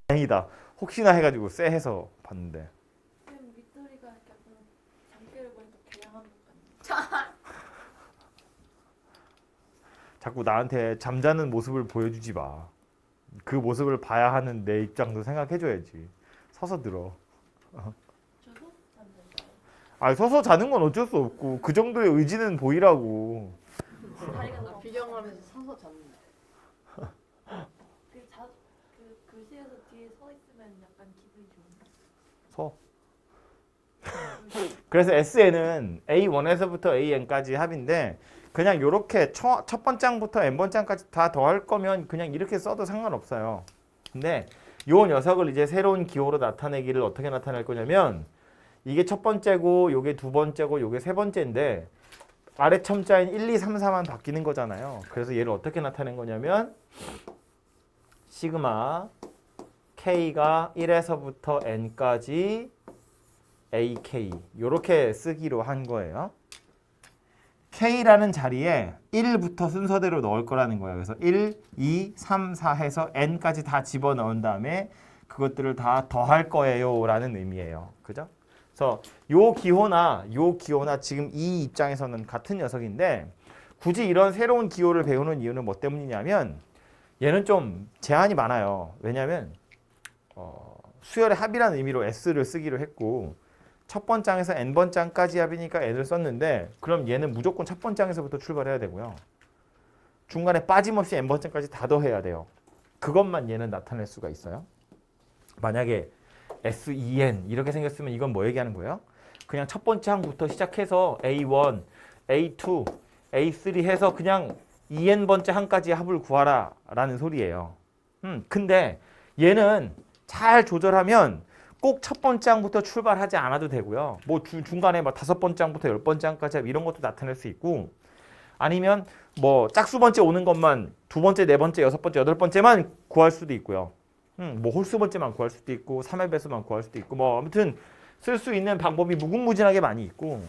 다행이다. 혹시나 해가지고 쎄 해서 봤는데. 쌤 윗도리가 약간 장기를 보니까 개량한 것 같네. 자꾸 나한테 잠자는 모습을 보여주지 마. 그 모습을 봐야 하는 내 입장도 생각해줘야지. 서서 들어. 저도 잠들어요. 아, 서서 자는 건 어쩔 수 없고 그 정도의 의지는 보이라고. 다리가 나 너무 비경하면서 서서 잤는데. 그 교실에서 뒤에 서 있으면 약간 기분이 좋은데. 서. 그래서 SN은 A1에서부터 AN까지 합인데 그냥 이렇게 첫 번째 항부터 n번째 항까지 다 더할 거면 그냥 이렇게 써도 상관없어요. 근데 요 녀석을 이제 새로운 기호로 나타내기를 어떻게 나타낼 거냐면 이게 첫 번째고 요게 두 번째고 요게 세 번째인데 아래 첨자인 1, 2, 3, 4만 바뀌는 거잖아요. 그래서 얘를 어떻게 나타낸 거냐면 시그마 K가 1에서부터 N까지 AK 이렇게 쓰기로 한 거예요. K라는 자리에 1부터 순서대로 넣을 거라는 거예요. 그래서 1, 2, 3, 4 해서 N까지 다 집어넣은 다음에 그것들을 다 더할 거예요 라는 의미예요. 그죠? 그래서 요 기호나 지금 이 입장에서는 같은 녀석인데 굳이 이런 새로운 기호를 배우는 이유는 뭐 때문이냐면 얘는 좀 제한이 많아요. 왜냐하면 수열의 합이라는 의미로 S를 쓰기로 했고 첫 번째 항에서 n번째 항까지 합이니까 n을 썼는데 그럼 얘는 무조건 첫 번째 항에서부터 출발해야 되고요. 중간에 빠짐없이 n번째 항까지 다 더해야 돼요. 그것만 얘는 나타낼 수가 있어요. 만약에 SEN 이렇게 생겼으면 이건 뭐 얘기하는 거예요? 그냥 첫 번째 항부터 시작해서 A1, A2, A3 해서 그냥 EN번째 항까지 합을 구하라 라는 소리예요. 근데 얘는 잘 조절하면 꼭 첫 번째 항부터 출발하지 않아도 되고요. 뭐 중간에 막 다섯 번째 항부터 열 번째 항까지 이런 것도 나타낼 수 있고 아니면 뭐 짝수 번째 오는 것만 두 번째, 네 번째, 여섯 번째, 여덟 번째만 구할 수도 있고요. 뭐 홀수 번째만 구할 수도 있고 3의 배수만 구할 수도 있고 뭐 아무튼 쓸 수 있는 방법이 무궁무진하게 많이 있고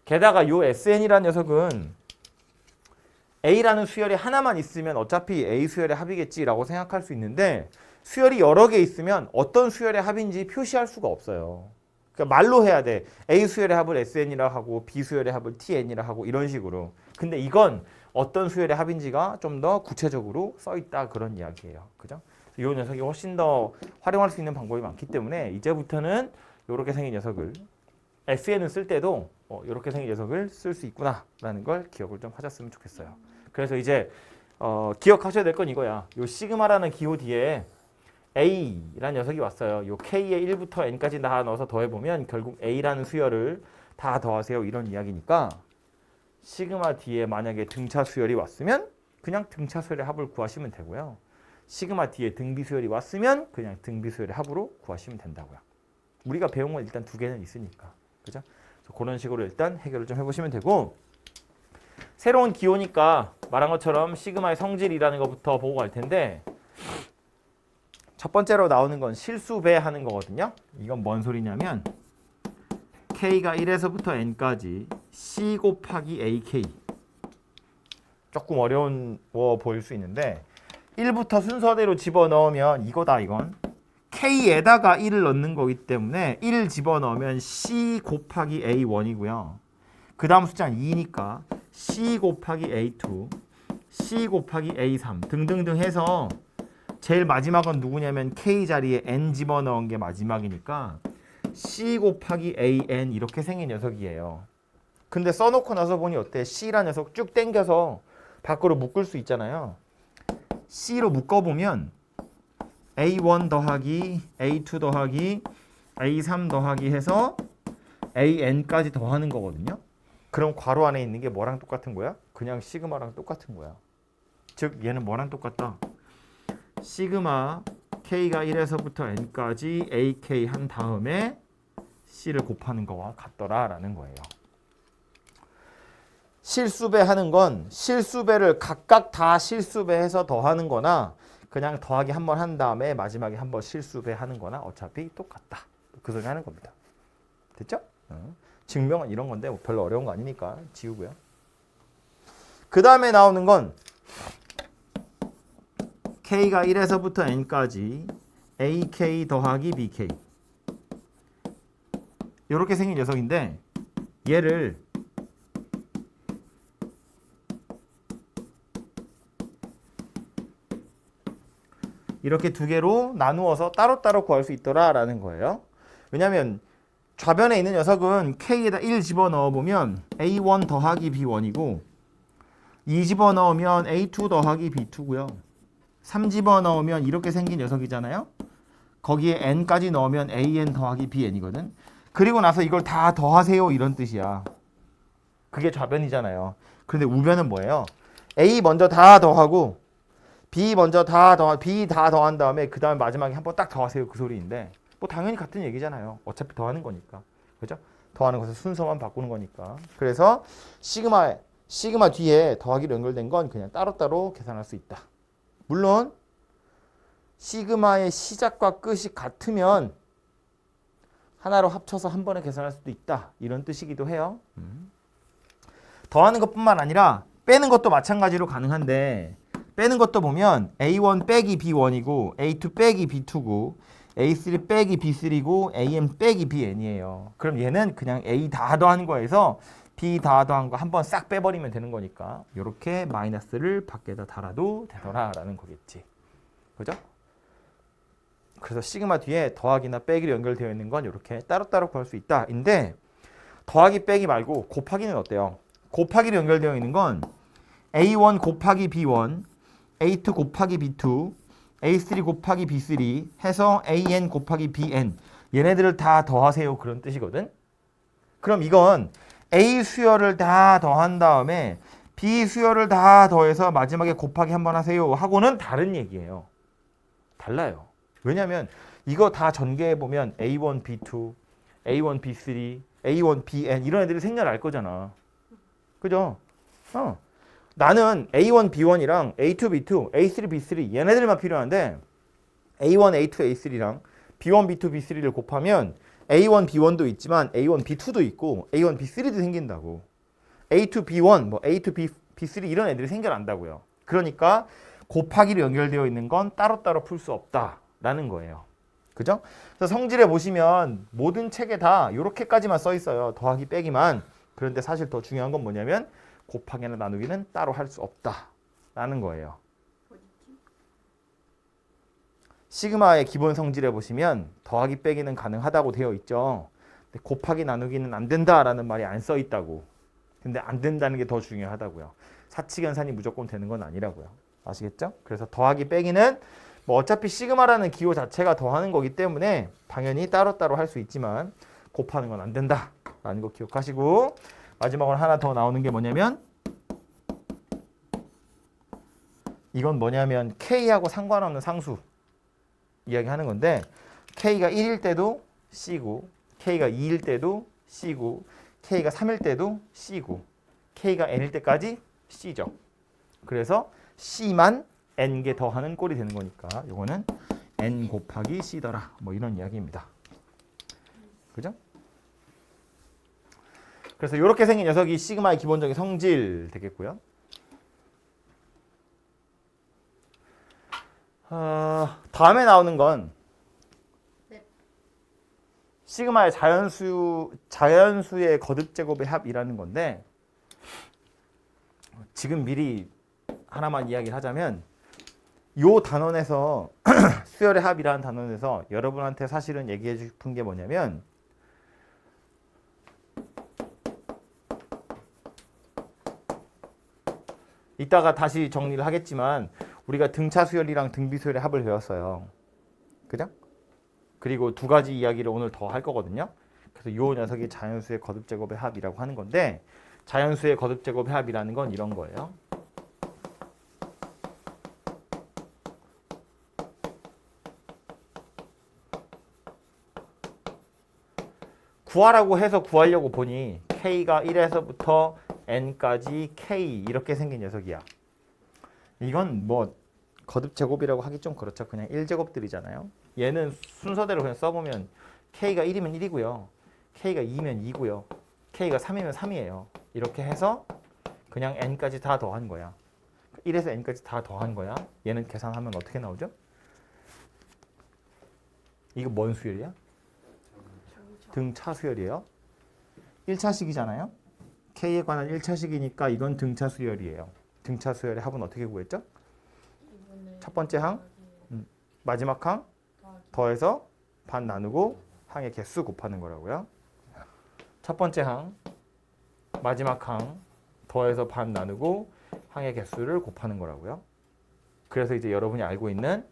게다가 요 SN이라는 녀석은 A라는 수열이 하나만 있으면 어차피 A 수열의 합이겠지라고 생각할 수 있는데 수열이 여러 개 있으면 어떤 수열의 합인지 표시할 수가 없어요. 그러니까 말로 해야 돼. A 수열의 합을 SN이라 하고 B 수열의 합을 TN이라 하고 이런 식으로. 근데 이건 어떤 수열의 합인지가 좀 더 구체적으로 써 있다 그런 이야기예요. 그죠? 이 녀석이 훨씬 더 활용할 수 있는 방법이 많기 때문에 이제부터는 이렇게 생긴 녀석을 SN을 쓸 때도 이렇게 생긴 녀석을 쓸 수 있구나라는 걸 기억을 좀 하셨으면 좋겠어요. 그래서 이제 기억하셔야 될 건 이거야. 요 시그마라는 기호 뒤에 A라는 녀석이 왔어요. 요 K의 1부터 N까지 다 넣어서 더해보면 결국 A라는 수열을 다 더하세요. 이런 이야기니까 시그마 뒤에 만약에 등차 수열이 왔으면 그냥 등차 수열의 합을 구하시면 되고요. 시그마 뒤에 등비 수열이 왔으면 그냥 등비 수열의 합으로 구하시면 된다고요. 우리가 배운 건 일단 두 개는 있으니까. 그죠? 그래서 그런 식으로 일단 해결을 좀 해보시면 되고 새로운 기호니까 말한 것처럼 시그마의 성질이라는 것부터 보고 갈 텐데 첫 번째로 나오는 건 실수배 하는 거거든요. 이건 뭔 소리냐면 K가 1에서부터 N까지 C 곱하기 AK 조금 어려운 거 보일 수 있는데 1부터 순서대로 집어넣으면 이거다 이건 K에다가 1을 넣는 거기 때문에 1 집어넣으면 C 곱하기 A1이고요. 그 다음 숫자는 2니까 C 곱하기 A2, C 곱하기 A3 등등등 해서 제일 마지막은 누구냐면 K 자리에 N 집어넣은 게 마지막이니까 C 곱하기 AN 이렇게 생긴 녀석이에요. 근데 써놓고 나서 보니 어때? C라는 녀석 쭉 당겨서 밖으로 묶을 수 있잖아요. C로 묶어보면 A1 더하기 A2 더하기 A3 더하기 해서 AN까지 더하는 거거든요. 그럼 괄호 안에 있는 게 뭐랑 똑같은 거야? 그냥 시그마랑 똑같은 거야. 즉 얘는 뭐랑 똑같다? 시그마 K가 1에서부터 N까지 AK 한 다음에 C를 곱하는 거와 같더라라는 거예요. 실수배 하는 건 실수배를 각각 다 실수배해서 더하는 거나 그냥 더하기 한 번 한 다음에 마지막에 한 번 실수배 하는 거나 어차피 똑같다. 그 소리 하는 겁니다. 됐죠? 증명은 이런 건데 뭐 별로 어려운 거 아니니까 지우고요. 그 다음에 나오는 건 K가 1에서부터 N까지 AK 더하기 BK 이렇게 생긴 녀석인데 얘를 이렇게 두 개로 나누어서 따로따로 구할 수 있더라라는 거예요. 왜냐하면 좌변에 있는 녀석은 K에다 1 집어넣어 보면 A1 더하기 B1이고 2 집어넣으면 A2 더하기 B2고요. 3 집어넣으면 이렇게 생긴 녀석이잖아요. 거기에 N까지 넣으면 AN 더하기 BN이거든. 그리고 나서 이걸 다 더하세요 이런 뜻이야. 그게 좌변이잖아요. 그런데 우변은 뭐예요? A 먼저 다 더하고 B 먼저 B 다 더한 다음에 그 다음에 마지막에 한번 딱 더하세요 그 소리인데 뭐 당연히 같은 얘기잖아요. 어차피 더하는 거니까. 그죠? 더하는 것을 순서만 바꾸는 거니까. 그래서 시그마 뒤에 더하기로 연결된 건 그냥 따로따로 계산할 수 있다. 물론 시그마의 시작과 끝이 같으면 하나로 합쳐서 한 번에 계산할 수도 있다. 이런 뜻이기도 해요. 더하는 것뿐만 아니라 빼는 것도 마찬가지로 가능한데 빼는 것도 보면 A1 빼기 B1이고 A2 빼기 B2고 A3 빼기 B3고 AM 빼기 BN이에요. 그럼 얘는 그냥 A 다 더한 거에서 B 다 더한 거 한 번 싹 빼버리면 되는 거니까 이렇게 마이너스를 밖에다 달아도 되더라라는 거겠지. 그죠? 그래서 시그마 뒤에 더하기나 빼기로 연결되어 있는 건 이렇게 따로따로 구할 수 있다. 인데 더하기 빼기 말고 곱하기는 어때요? 곱하기로 연결되어 있는 건 A1 곱하기 B1, A2 곱하기 B2, A3 곱하기 B3 해서 AN 곱하기 BN 얘네들을 다 더하세요 그런 뜻이거든. 그럼 이건 A 수열을 다 더한 다음에 B 수열을 다 더해서 마지막에 곱하기 한번 하세요 하고는 다른 얘기예요. 달라요. 왜냐면 이거 다 전개해 보면 A1, B2, A1, B3, A1, BN 이런 애들이 생겨날 거잖아. 그죠? 나는 A1, B1이랑 A2, B2, A3, B3 얘네들만 필요한데 A1, A2, A3랑 B1, B2, B3를 곱하면 A1, B1도 있지만 A1, B2도 있고 A1, B3도 생긴다고. A2, B1, 뭐 A2, B3 이런 애들이 생겨난다고요. 그러니까 곱하기로 연결되어 있는 건 따로따로 풀 수 없다라는 거예요. 그죠? 그래서 성질에 보시면 모든 책에 다 이렇게까지만 써 있어요. 더하기 빼기만. 그런데 사실 더 중요한 건 뭐냐면 곱하기나 나누기는 따로 할 수 없다라는 거예요. 시그마의 기본 성질에 보시면 더하기 빼기는 가능하다고 되어 있죠. 근데 곱하기 나누기는 안 된다라는 말이 안 써 있다고. 근데 안 된다는 게 더 중요하다고요. 사칙연산이 무조건 되는 건 아니라고요. 아시겠죠? 그래서 더하기 빼기는 뭐 어차피 시그마라는 기호 자체가 더하는 거기 때문에 당연히 따로따로 할 수 있지만 곱하는 건 안 된다라는 거 기억하시고 마지막으로 하나 더 나오는 게 뭐냐면 이건 뭐냐면 K하고 상관없는 상수 이야기하는 건데 K가 1일 때도 C고 K가 2일 때도 C고 K가 3일 때도 C고 K가 N일 때까지 C죠. 그래서 C만 N개 더하는 꼴이 되는 거니까 이거는 N 곱하기 C더라 뭐 이런 이야기입니다. 그죠? 그래서 이렇게 생긴 녀석이 시그마의 기본적인 성질 되겠고요. 다음에 나오는 건 시그마의 자연수의 거듭 제곱의 합이라는 건데 지금 미리 하나만 이야기를 하자면 요 단원에서 수열의 합이라는 단원에서 여러분한테 사실은 얘기해 주고 싶은 게 뭐냐면 이따가 다시 정리를 하겠지만 우리가 등차 수열이랑 등비 수열의 합을 배웠어요. 그죠? 그리고 두 가지 이야기를 오늘 더 할 거거든요. 그래서 요 녀석이 자연수의 거듭 제곱의 합이라고 하는 건데 자연수의 거듭 제곱의 합이라는 건 이런 거예요. 구하라고 해서 구하려고 보니 K가 1에서부터 N까지 K 이렇게 생긴 녀석이야. 이건 뭐 거듭 제곱이라고 하기 좀 그렇죠. 그냥 1제곱들이잖아요. 얘는 순서대로 그냥 써보면 K가 1이면 1이고요. K가 2면 2고요. K가 3이면 3이에요. 이렇게 해서 그냥 N까지 다 더한 거야. 1에서 N까지 다 더한 거야. 얘는 계산하면 어떻게 나오죠? 이거 뭔 수열이야? 등차 수열이에요. 1차식이잖아요. K에 관한 1차식이니까 이건 등차 수열이에요. 등차 수열의 합은 어떻게 구했죠? 첫 번째 항, 마지막 항 더해서 반 나누고 항의 개수 곱하는 거라고요. 첫 번째 항, 마지막 항 더해서 반 나누고 항의 개수를 곱하는 거라고요. 그래서 이제 여러분이 알고 있는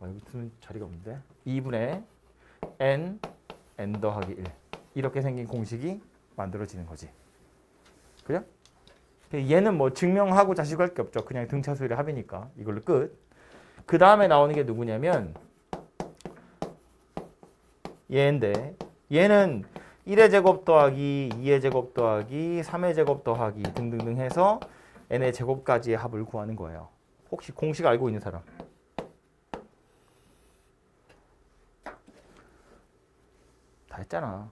여기 쓰는 자리가 없는데 2분의 n 더하기 1 이렇게 생긴 공식이 만들어지는 거지. 그죠? 얘는 뭐 증명하고 자식할 게 없죠. 그냥 등차수열의 합이니까 이걸로 끝. 그 다음에 나오는 게 누구냐면 얘인데 얘는 1의 제곱 더하기 2의 제곱 더하기 3의 제곱 더하기 등등등 해서 n의 제곱까지의 합을 구하는 거예요. 혹시 공식 알고 있는 사람? 다 했잖아.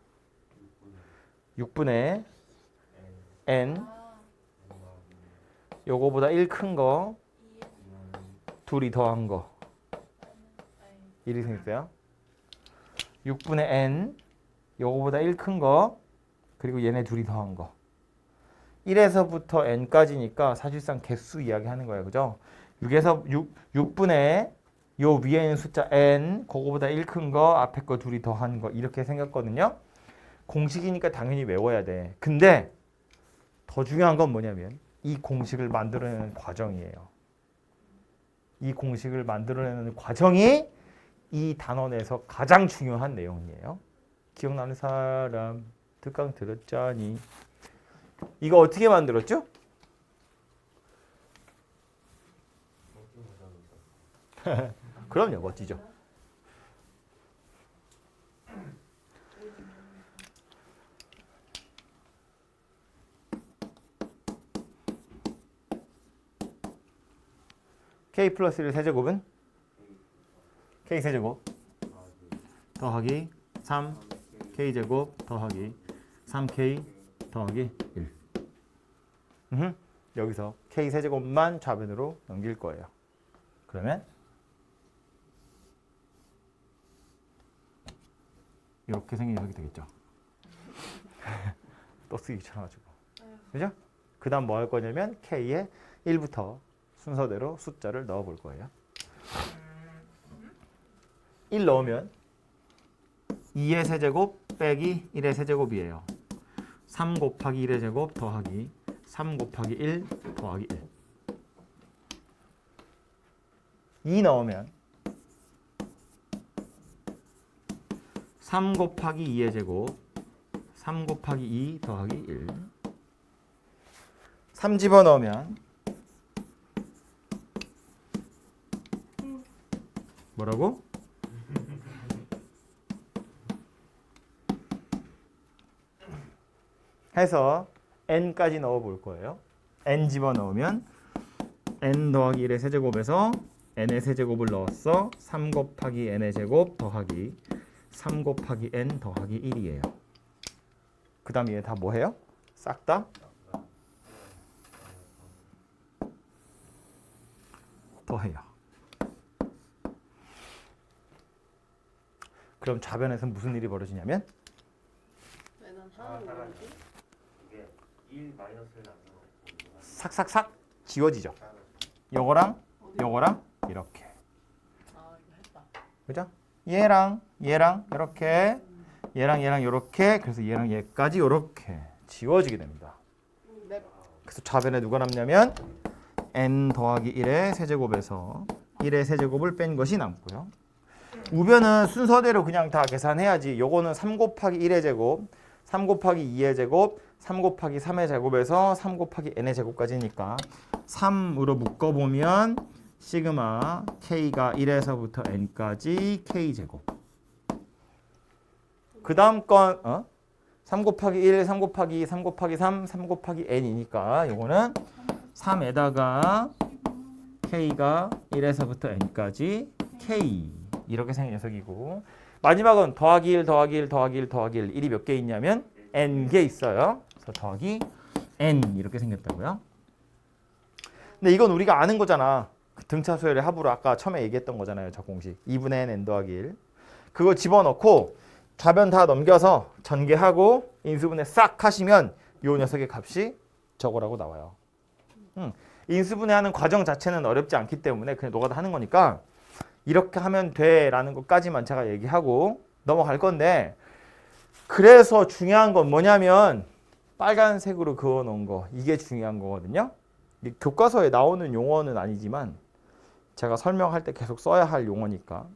6분의 n 요거보다 1 큰 거 둘이 더한 거 이렇게 생겼어요. 6분의 n 요거보다 1 큰 거 그리고 얘네 둘이 더한 거 1에서부터 n까지니까 사실상 개수 이야기하는 거예요. 그죠? 6분의 요 위에 있는 숫자 n 그거보다 1 큰 거 앞에 거 둘이 더한 거 이렇게 생겼거든요. 공식이니까 당연히 외워야 돼. 근데 더 중요한 건 뭐냐면 이 공식을 만들어내는 과정이에요. 이 공식을 만들어내는 과정이 이 단원에서 가장 중요한 내용이에요. 기억나는 사람 특강 들었자니? 이거 어떻게 만들었죠? 그럼요, 멋지죠. K 플러스 1 세제곱은? K 세제곱 더하기 3 K 제곱 더하기 3K 더하기 1. 여기서 K 세제곱만 좌변으로 넘길 거예요. 그러면 이렇게 생긴 녀석이 되겠죠. 또 쓰기 귀찮아가지고. 그죠? 그 다음 뭐 할 거냐면 K에 1부터 순서대로 숫자를 넣어 볼 거예요. 1 넣으면 2의 세제곱 빼기 1의 세제곱이에요. 3 곱하기 1의 제곱 더하기 3 곱하기 1 더하기 1. 2 넣으면 3 곱하기 2의 제곱 3 곱하기 2 더하기 1. 3 집어넣으면 뭐라고? 해서 n까지 넣어 볼 거예요. n 집어넣으면 n 더하기 1의 세제곱에서 n의 세제곱을 넣었어. 3 곱하기 n의 제곱 더하기 3 곱하기 n 더하기 1이에요. 그 다음 얘 다 뭐해요? 싹 다 더해요. 그럼 좌변에서 무슨 일이 벌어지냐면 삭삭삭 지워지죠. 요거랑 요거랑 이렇게. 그죠? 얘랑 얘랑 이렇게 얘랑 얘랑 이렇게 그래서 얘랑 얘까지 이렇게 지워지게 됩니다. 그래서 좌변에 누가 남냐면 n 더하기 1의 세제곱에서 1의 세제곱을 뺀 것이 남고요. 우변은 순서대로 그냥 다 계산해야지. 요거는 3 곱하기 1의 제곱 3 곱하기 2의 제곱 3 곱하기 3의 제곱에서 3 곱하기 n의 제곱까지니까 3으로 묶어보면 시그마 k가 1에서부터 n까지 k제곱. 그 다음 건 3 곱하기 1, 3 곱하기 2, 3 곱하기 3, 3 곱하기 n이니까 요거는 3에다가 k가 1에서부터 n까지 k 이렇게 생긴 녀석이고 마지막은 더하기 1, 더하기 1, 더하기 1, 더하기 1 1이 몇 개 있냐면 n개 있어요. 그래서 더하기 n 이렇게 생겼다고요. 근데 이건 우리가 아는 거잖아. 등차 수열의 합으로 아까 처음에 얘기했던 거잖아요. 저 공식 2분의 n 더하기 1. 그거 집어넣고 좌변 다 넘겨서 전개하고 인수분해 싹 하시면 요 녀석의 값이 저거라고 나와요. 인수분해하는 과정 자체는 어렵지 않기 때문에 그냥 노가다 하는 거니까 이렇게 하면 돼라는 것까지만 제가 얘기하고 넘어갈 건데, 그래서 중요한 건 뭐냐면 빨간색으로 그어 놓은 거, 이게 중요한 거거든요. 교과서에 나오는 용어는 아니지만 제가 설명할 때 계속 써야 할 용어니까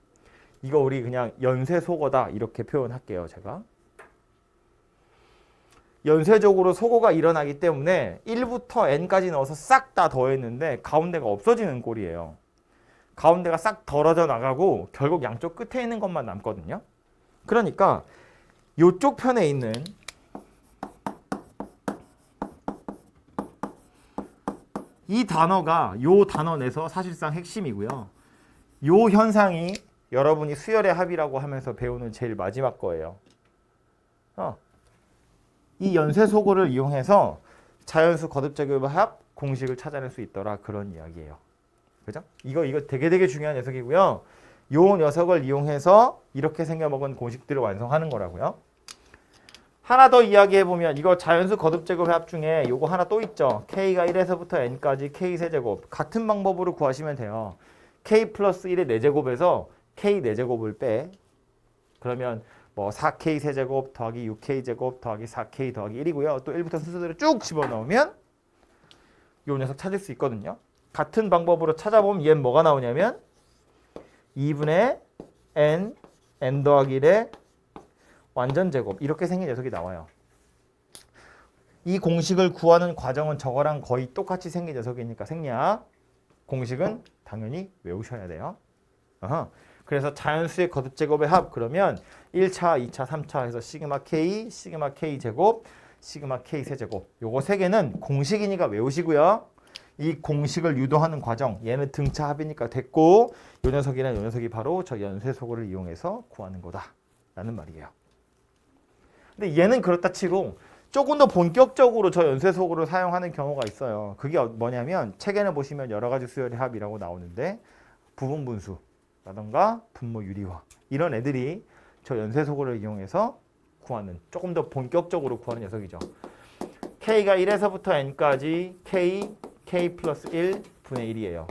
이거 우리 그냥 연쇄소거다 이렇게 표현할게요. 제가 연쇄적으로 소거가 일어나기 때문에 1부터 n까지 넣어서 싹 다 더했는데 가운데가 없어지는 꼴이에요. 가운데가 싹 덜어져 나가고 결국 양쪽 끝에 있는 것만 남거든요. 그러니까 이쪽 편에 있는 이 단어가 요 단어 내서 사실상 핵심이고요. 요 현상이 여러분이 수열의 합이라고 하면서 배우는 제일 마지막 거예요. 이 연쇄소거를 이용해서 자연수 거듭제곱의 합 공식을 찾아낼 수 있더라, 그런 이야기예요. 그죠? 이거 되게 중요한 녀석이고요. 요 녀석을 이용해서 이렇게 생겨먹은 공식들을 완성하는 거라고요. 하나 더 이야기해보면 이거 자연수 거듭제곱의 합 중에 요거 하나 또 있죠. K가 1에서부터 N까지 K 세제곱. 같은 방법으로 구하시면 돼요. K 플러스 1의 4제곱에서 K 4제곱을 빼. 그러면 뭐 4K 세제곱 더하기 6K 제곱 더하기 4K 더하기 1이고요. 또 1부터 순서대로 쭉 집어넣으면 요 녀석 찾을 수 있거든요. 같은 방법으로 찾아보면 얘는 뭐가 나오냐면 2분의 N 더하기 1의 완전 제곱, 이렇게 생긴 녀석이 나와요. 이 공식을 구하는 과정은 저거랑 거의 똑같이 생긴 녀석이니까 생략. 공식은 당연히 외우셔야 돼요. 그래서 자연수의 거듭제곱의 합, 그러면 1차, 2차, 3차 해서 시그마 K 제곱, 시그마 K 세제곱. 요거 세 개는 공식이니까 외우시고요. 이 공식을 유도하는 과정, 얘는 등차 합이니까 됐고, 요 녀석이랑 요 녀석이 바로 저 연쇄소거를 이용해서 구하는 거다 라는 말이에요. 근데 얘는 그렇다 치고 조금 더 본격적으로 저 연쇄소거를 사용하는 경우가 있어요. 그게 뭐냐면 책에는 보시면 여러 가지 수열의 합이라고 나오는데 부분분수라던가 분모유리화, 이런 애들이 저 연쇄소거를 이용해서 구하는, 조금 더 본격적으로 구하는 녀석이죠. K가 1에서부터 N까지 K 플러스 1 분의 1이에요.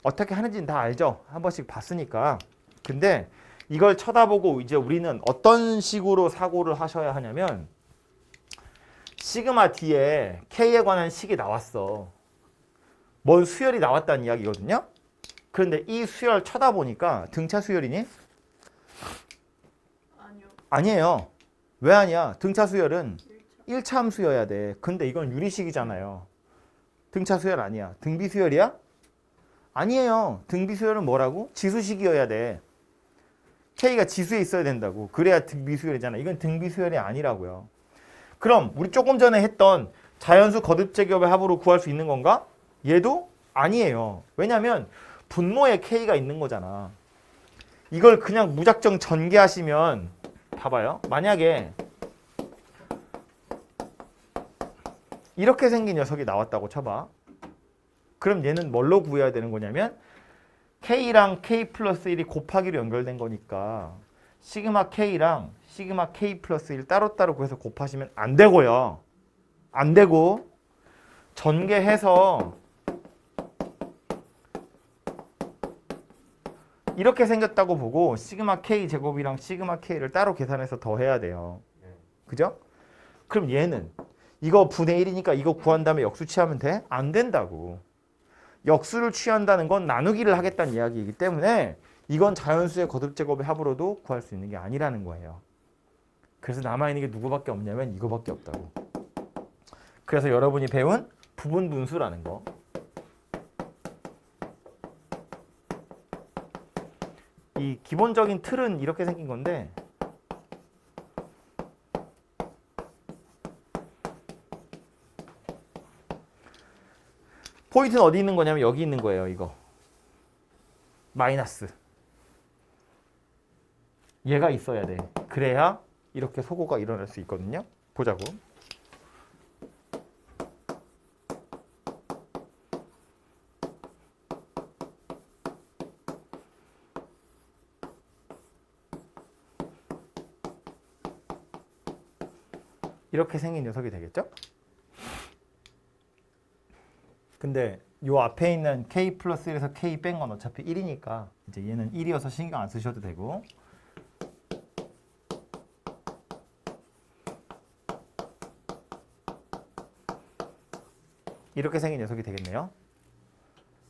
어떻게 하는지는 다 알죠? 한 번씩 봤으니까. 근데 이걸 쳐다보고 이제 우리는 어떤 식으로 사고를 하셔야 하냐면, 시그마 D에 K에 관한 식이 나왔어. 뭔 수열이 나왔다는 이야기거든요. 그런데 이 수열 쳐다보니까 등차 수열이니? 아니요. 아니에요. 왜 아니야? 등차 수열은 1차 함수여야 돼. 근데 이건 유리식이잖아요. 등차 수열 아니야. 등비 수열이야? 아니에요. 등비 수열은 뭐라고? 지수식이어야 돼. K가 지수에 있어야 된다고. 그래야 등비 수열이잖아. 이건 등비 수열이 아니라고요. 그럼 우리 조금 전에 했던 자연수 거듭제곱의 합으로 구할 수 있는 건가? 얘도 아니에요. 왜냐하면 분모에 K가 있는 거잖아. 이걸 그냥 무작정 전개하시면, 봐봐요. 만약에 이렇게 생긴 녀석이 나왔다고 쳐봐. 그럼 얘는 뭘로 구해야 되는 거냐면 K랑 K 플러스 1이 곱하기로 연결된 거니까 시그마 K랑 시그마 K 플러스 1 따로따로 구해서 곱하시면 안 되고요. 안 되고 전개해서 이렇게 생겼다고 보고 시그마 K 제곱이랑 시그마 K를 따로 계산해서 더해야 돼요. 그죠? 그럼 얘는 이거 분의 1이니까 이거 구한 다음에 역수 취하면 돼? 안 된다고. 역수를 취한다는 건 나누기를 하겠다는 이야기이기 때문에 이건 자연수의 거듭제곱의 합으로도 구할 수 있는 게 아니라는 거예요. 그래서 남아있는 게 누구밖에 없냐면 이거밖에 없다고. 그래서 여러분이 배운 부분분수라는 거. 이 기본적인 틀은 이렇게 생긴 건데 포인트는 어디 있는 거냐면 여기 있는 거예요. 이거 마이너스 얘가 있어야 돼. 그래야 이렇게 소거가 일어날 수 있거든요. 보자고. 이렇게 생긴 녀석이 되겠죠? 근데 요 앞에 있는 k 플러스 1에서 k 뺀 건 어차피 1이니까 이제 얘는 1이어서 신경 안 쓰셔도 되고 이렇게 생긴 녀석이 되겠네요.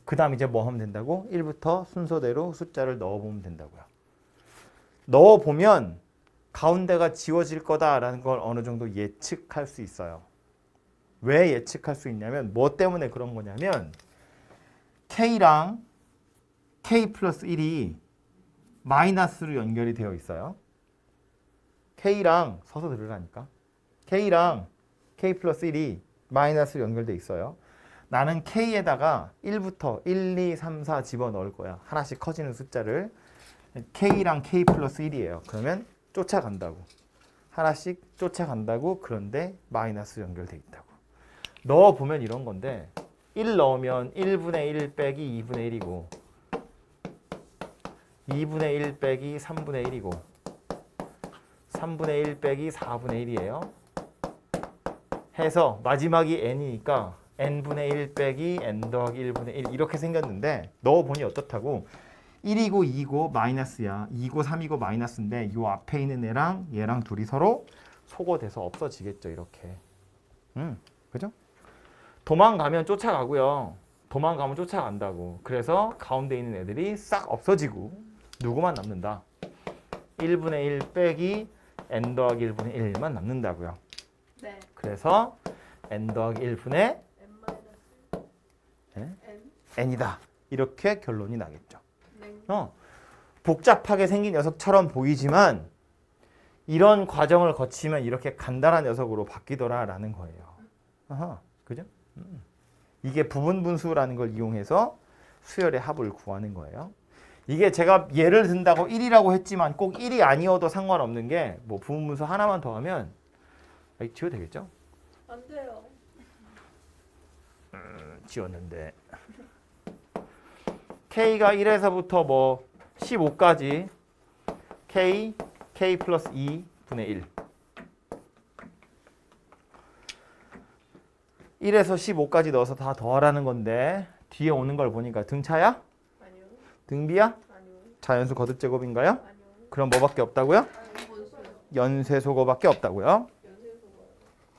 그 다음 이제 뭐 하면 된다고? 1부터 순서대로 숫자를 넣어보면 된다고요. 넣어보면 가운데가 지워질 거다라는 걸 어느 정도 예측할 수 있어요. 왜 예측할 수 있냐면 뭐 때문에 그런 거냐면 K랑 K 플러스 1이 마이너스로 연결이 되어 있어요. K랑 서서 들으라니까. K랑 K 플러스 1이 마이너스로 연결돼 있어요. 나는 K에다가 1부터 1, 2, 3, 4 집어넣을 거야. 하나씩 커지는 숫자를. K랑 K 플러스 1이에요. 그러면 쫓아간다고. 하나씩 쫓아간다고. 그런데 마이너스 연결돼 있다고. 넣어보면 이런 건데 1 넣으면 1분의 1 빼기 2분의 1이고 2분의 1 빼기 3분의 1이고 3분의 1 빼기 4분의 1이에요. 해서 마지막이 n이니까 n분의 1 빼기 n 더하기 1분의 1 이렇게 생겼는데 넣어보니 어떻다고 1이고 2고 마이너스야. 2고 3이고 마이너스인데 요 앞에 있는 애랑 얘랑 둘이 서로 소거돼서 없어지겠죠. 이렇게. 그죠? 도망가면 쫓아가고요. 도망가면 쫓아간다고. 그래서 가운데 있는 애들이 싹 없어지고 누구만 남는다. 1분의 1 빼기 n 더하기 1분의 1만 남는다고요. 네. 그래서 n 더하기 1분의 n 마이너스 네? n. n이다. 이렇게 결론이 나겠죠. 네. 복잡하게 생긴 녀석처럼 보이지만 이런 과정을 거치면 이렇게 간단한 녀석으로 바뀌더라라는 거예요. 아하, 그죠? 이게 부분 분수라는 걸 이용해서 수열의 합을 구하는 거예요. 이게 제가 예를 든다고 1이라고 했지만 꼭 1이 아니어도 상관없는 게 뭐 부분 분수 하나만 더 하면 지워도 되겠죠? 안 돼요. 지웠는데 K가 1에서부터 뭐 15까지 K 플러스 2분의 1 1에서 15까지 넣어서 다 더하라는 건데 뒤에 오는 걸 보니까 등차야? 아니요. 등비야? 아니요. 자연수 거듭 제곱인가요? 아니요. 그럼 뭐밖에 없다고요? 아니 뭔수요? 연쇄소거밖에 없다고요? 연쇄소거요.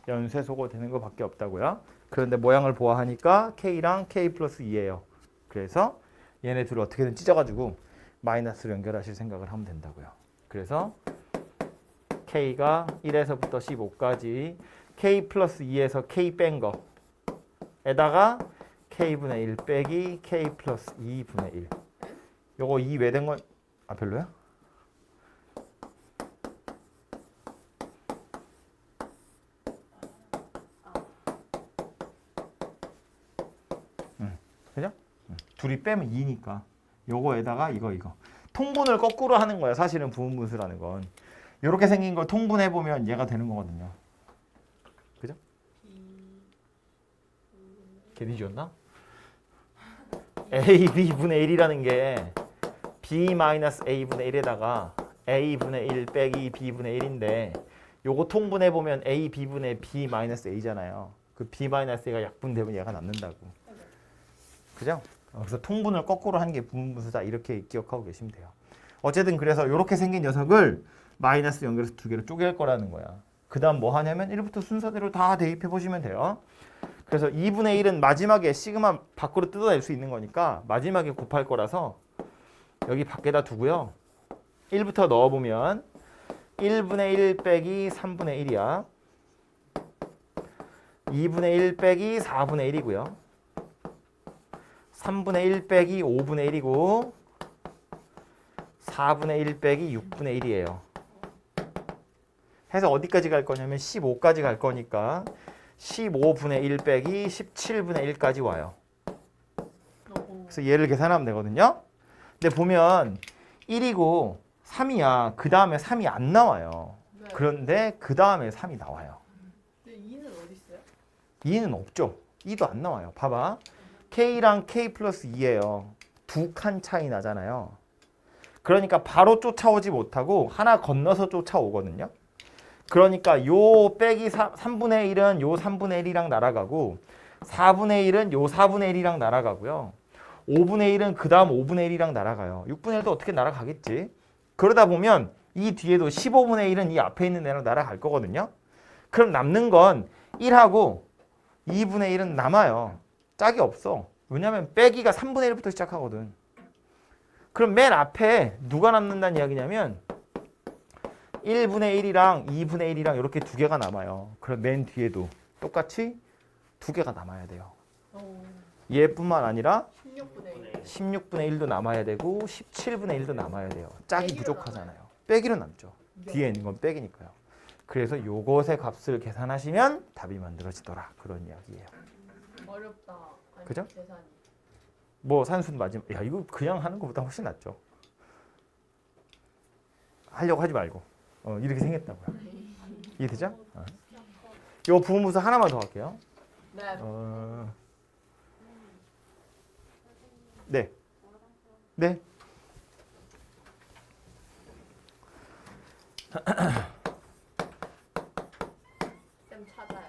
연쇄소거 되는 거밖에 없다고요? 그런데 모양을 보아하니까 K랑 K 플러스 2예요. 그래서 얘네 둘을 어떻게든 찢어가지고 마이너스로 연결하실 생각을 하면 된다고요. 그래서 K가 1에서부터 15까지 K 플러스 2에서 K 뺀 거에다가 K분의 1 빼기 K 플러스 2분의 1 요거 2 왜 된 건 별로야? 그죠? 둘이 빼면 2니까 요거에다가 이거 통분을 거꾸로 하는 거야. 사실은 부분분수라는 건 이렇게 생긴 걸 통분해보면 얘가 되는 거거든요. 그죠? 괜히 지웠나? a b분의 1이라는 게 b-a분의 1에다가 a분의 1 빼기 b분의 1인데 요거 통분해보면 a b분의 b-a잖아요. 그 b-a가 약분되면 얘가 남는다고. 그죠? 그래서 통분을 거꾸로 하는 게 부분분수다. 이렇게 기억하고 계시면 돼요. 어쨌든 그래서 이렇게 생긴 녀석을 마이너스 연결해서 두 개로 쪼갤 거라는 거야. 그 다음 뭐 하냐면 1부터 순서대로 다 대입해 보시면 돼요. 그래서 2분의 1은 마지막에 시그마 밖으로 뜯어낼 수 있는 거니까 마지막에 곱할 거라서 여기 밖에다 두고요. 1부터 넣어보면 1분의 1 빼기 3분의 1이야. 2분의 1 빼기 4분의 1이고요. 3분의 1 빼기 5분의 1이고 4분의 1 빼기 6분의 1이에요. 해서 어디까지 갈 거냐면 15까지 갈 거니까 15분의 1 빼기 17분의 1까지 와요. 그래서 얘를 계산하면 되거든요. 근데 보면 1이고 3이야. 그 다음에 3이 안 나와요. 네. 그런데 그 다음에 3이 나와요. 근데 2는 어디 있어요? 2는 없죠. 2도 안 나와요. 봐봐. K랑 K 플러스 2예요. 두 칸 차이 나잖아요. 그러니까 바로 쫓아오지 못하고 하나 건너서 쫓아오거든요. 그러니까 요 빼기 3분의 1은 요 3분의 1이랑 날아가고 4분의 1은 요 4분의 1이랑 날아가고요. 5분의 1은 그 다음 5분의 1이랑 날아가요. 6분의 1도 어떻게 날아가겠지. 그러다 보면 이 뒤에도 15분의 1은 이 앞에 있는 애랑 날아갈 거거든요. 그럼 남는 건 1하고 2분의 1은 남아요. 짝이 없어. 왜냐면 빼기가 3분의 1부터 시작하거든. 그럼 맨 앞에 누가 남는다는 이야기냐면 1분의 1이랑 2분의 1이랑 이렇게 두 개가 남아요. 그럼 맨 뒤에도 똑같이 두 개가 남아야 돼요. 얘뿐만 아니라 16분의 1. 16분의 1도 남아야 되고 17분의 1도 남아야 돼요. 짝이 부족하잖아요. 빼기로 남죠. 뒤에 있는 건 빼기니까요. 그래서 요것의 값을 계산하시면 답이 만들어지더라. 그런 이야기예요. 어렵다. 아니, 그죠? 계산이. 뭐 산수 맞으면 야 이거 그냥 하는 것보다 훨씬 낫죠. 하려고 하지 말고 이렇게 생겼다고요. 이해되죠? 요 부분부서 하나만 더 할게요. 네. 네. 네. 쌤 찾아요.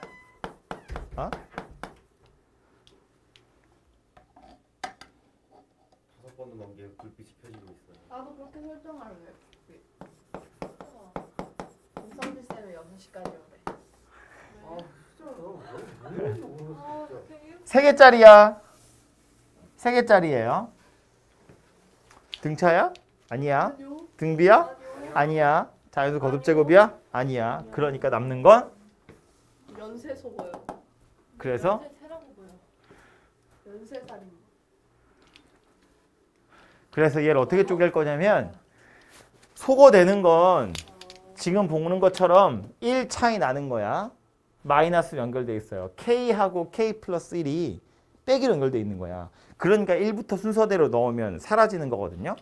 어? 5번도 넘게 불빛이 켜지고 있어요. 나도 그렇게 설정할래. 김성빈 쌤은 6시까지 오래. 아 진짜요? 왜 모르겠어 진짜. 세 개짜리야. 세 개짜리예요. 등차야? 아니야. 등비야? 아니야. 자연수 거듭 제곱이야? 아니야. 그러니까 남는 건 연쇄소 보여. 그래서 연쇄세라고 보여. 연쇄살인. 그래서 얘를 어떻게 쪼갤 거냐면 소거되는 건 지금 보는 것처럼 1 차이 나는 거야. 마이너스 연결돼 있어요. K하고 K 플러스 1이 빼기로 연결돼 있는 거야. 그러니까 1부터 순서대로 넣으면 사라지는 거거든요.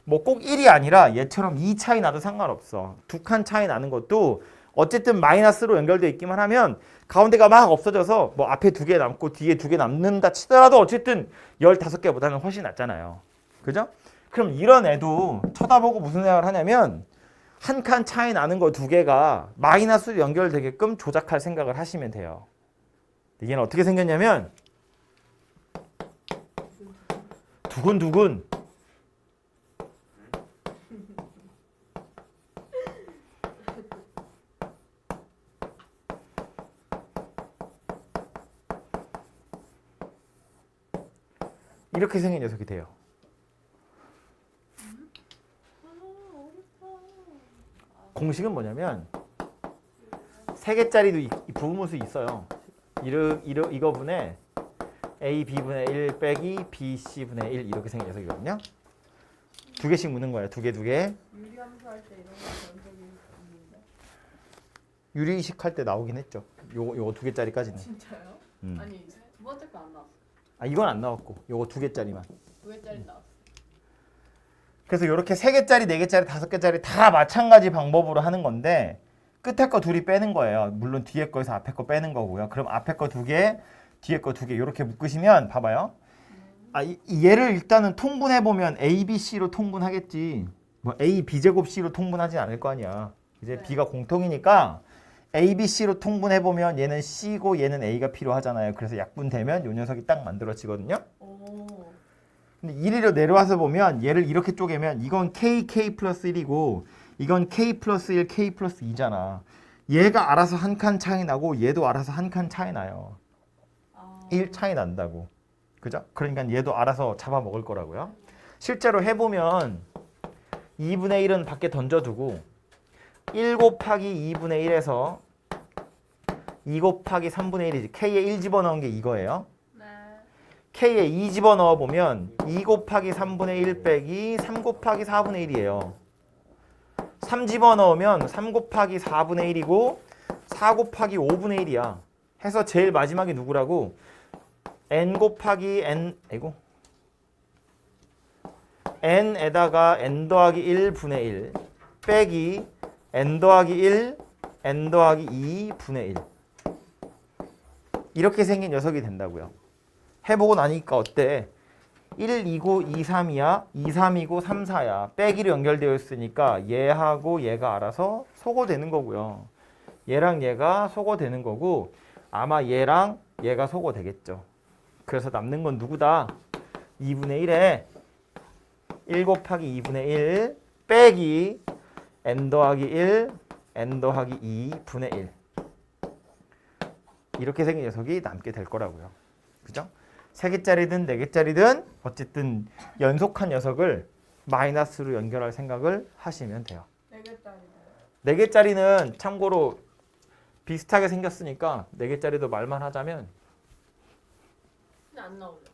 뭐 꼭 1이 아니라 얘처럼 2 차이 나도 상관없어. 두 칸 차이 나는 것도 어쨌든 마이너스로 연결돼 있기만 하면 가운데가 막 없어져서 뭐 앞에 두 개 남고 뒤에 두 개 남는다 치더라도 어쨌든 15개보다는 훨씬 낫잖아요. 그죠? 그럼 이런 애도 쳐다보고 무슨 생각을 하냐면 한 칸 차이 나는 거 두 개가 마이너스로 연결되게끔 조작할 생각을 하시면 돼요. 얘는 어떻게 생겼냐면 두근두근 이렇게 생긴 녀석이 돼요. 공식은 뭐냐면 세 개짜리도 이 부분수 있어요. 이거분의 A, B분의 1 빼기 B, C분의 1 이렇게 생긴 녀석이거든요. 두 개씩 묻는 거예요. 두 개. 유리함수 할 때 이런 거 본 적이 있는데. 유리식 할 때 나오긴 했죠. 요거 두 개짜리까지는. 진짜요? 아니 두 번째 거 안 나왔어. 아 이건 안 나왔고 요거 두 개짜리만. 2개짜리 나왔어. 그래서 이렇게 세 개짜리, 네 개짜리, 다섯 개짜리 다 마찬가지 방법으로 하는 건데 끝에 거 둘이 빼는 거예요. 물론 뒤에 거에서 앞에 거 빼는 거고요. 그럼 앞에 거 두 개, 뒤에 거 두 개 이렇게 묶으시면 봐봐요. 얘를 일단은 통분해 보면 A, B, C로 통분하겠지. 뭐 A, B 제곱 C로 통분하지 않을 거 아니야. 이제 네. B가 공통이니까 A, B, C로 통분해 보면 얘는 C고 얘는 A가 필요하잖아요. 그래서 약분되면 요 녀석이 딱 만들어지거든요. 오. 근데 이리로 내려와서 보면 얘를 이렇게 쪼개면 이건 K, K 플러스 1이고 이건 K 플러스 1, K 플러스 2잖아. 얘가 알아서 한 칸 차이 나고 얘도 알아서 한 칸 차이 나요. 1 차이 난다고. 그죠? 그러니까 얘도 알아서 잡아먹을 거라고요. 실제로 해보면 2분의 1은 밖에 던져두고 1 곱하기 2분의 1에서 2 곱하기 3분의 1이지. K에 1 집어넣은 게 이거예요. 네. K에 2 집어넣어 보면 2 곱하기 3분의 1 빼기 3 곱하기 4분의 1이에요. 3 집어넣으면 3 곱하기 4분의 1이고 4 곱하기 5분의 1이야. 해서 제일 마지막이 누구라고? n 곱하기 n n에다가 n 더하기 1분의 1 빼기 n 더하기 1 n 더하기 2분의 1 이렇게 생긴 녀석이 된다고요. 해보고 나니까 어때? 1, 2고 2, 3이야. 2, 3이고 3, 4야. 빼기로 연결되어 있으니까 얘하고 얘가 알아서 소거되는 거고요. 얘랑 얘가 소거되는 거고 아마 얘랑 얘가 소거되겠죠. 그래서 남는 건 누구다? 2분의 1에 1 곱하기 2분의 1 빼기 n 더하기 1 n 더하기 2분의 1 이렇게 생긴 녀석이 남게 될 거라고요. 그죠? 3개짜리든 4개짜리든 어쨌든 연속한 녀석을 마이너스로 연결할 생각을 하시면 돼요. 4개짜리는 참고로 비슷하게 생겼으니까 4개짜리도 말만 하자면 근데 안 나오죠.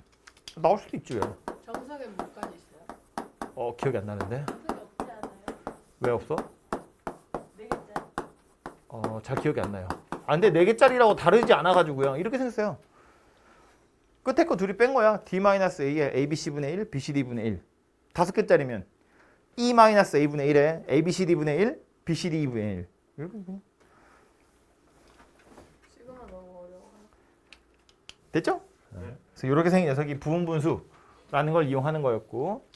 나올 수도 있지 왜? 정석에 뭐까지 있어요? 기억이 안 나는데. 정석이 없지 않아요? 왜 없어? 4개짜리. 잘 기억이 안 나요. 근데 4개짜리라고 다르지 않아가지고요. 이렇게 생겼어요. 끝에 거 둘이 뺀 거야. D-A에 ABC분의 1, BCD분의 1. 5개짜리면 E-A분의 1에 ABCD분의 1, BCD분의 1. 이렇게 그냥. 시그마 너무 어려워. 됐죠? 그래서 이렇게 생긴 녀석이 부분분수라는 걸 이용하는 거였고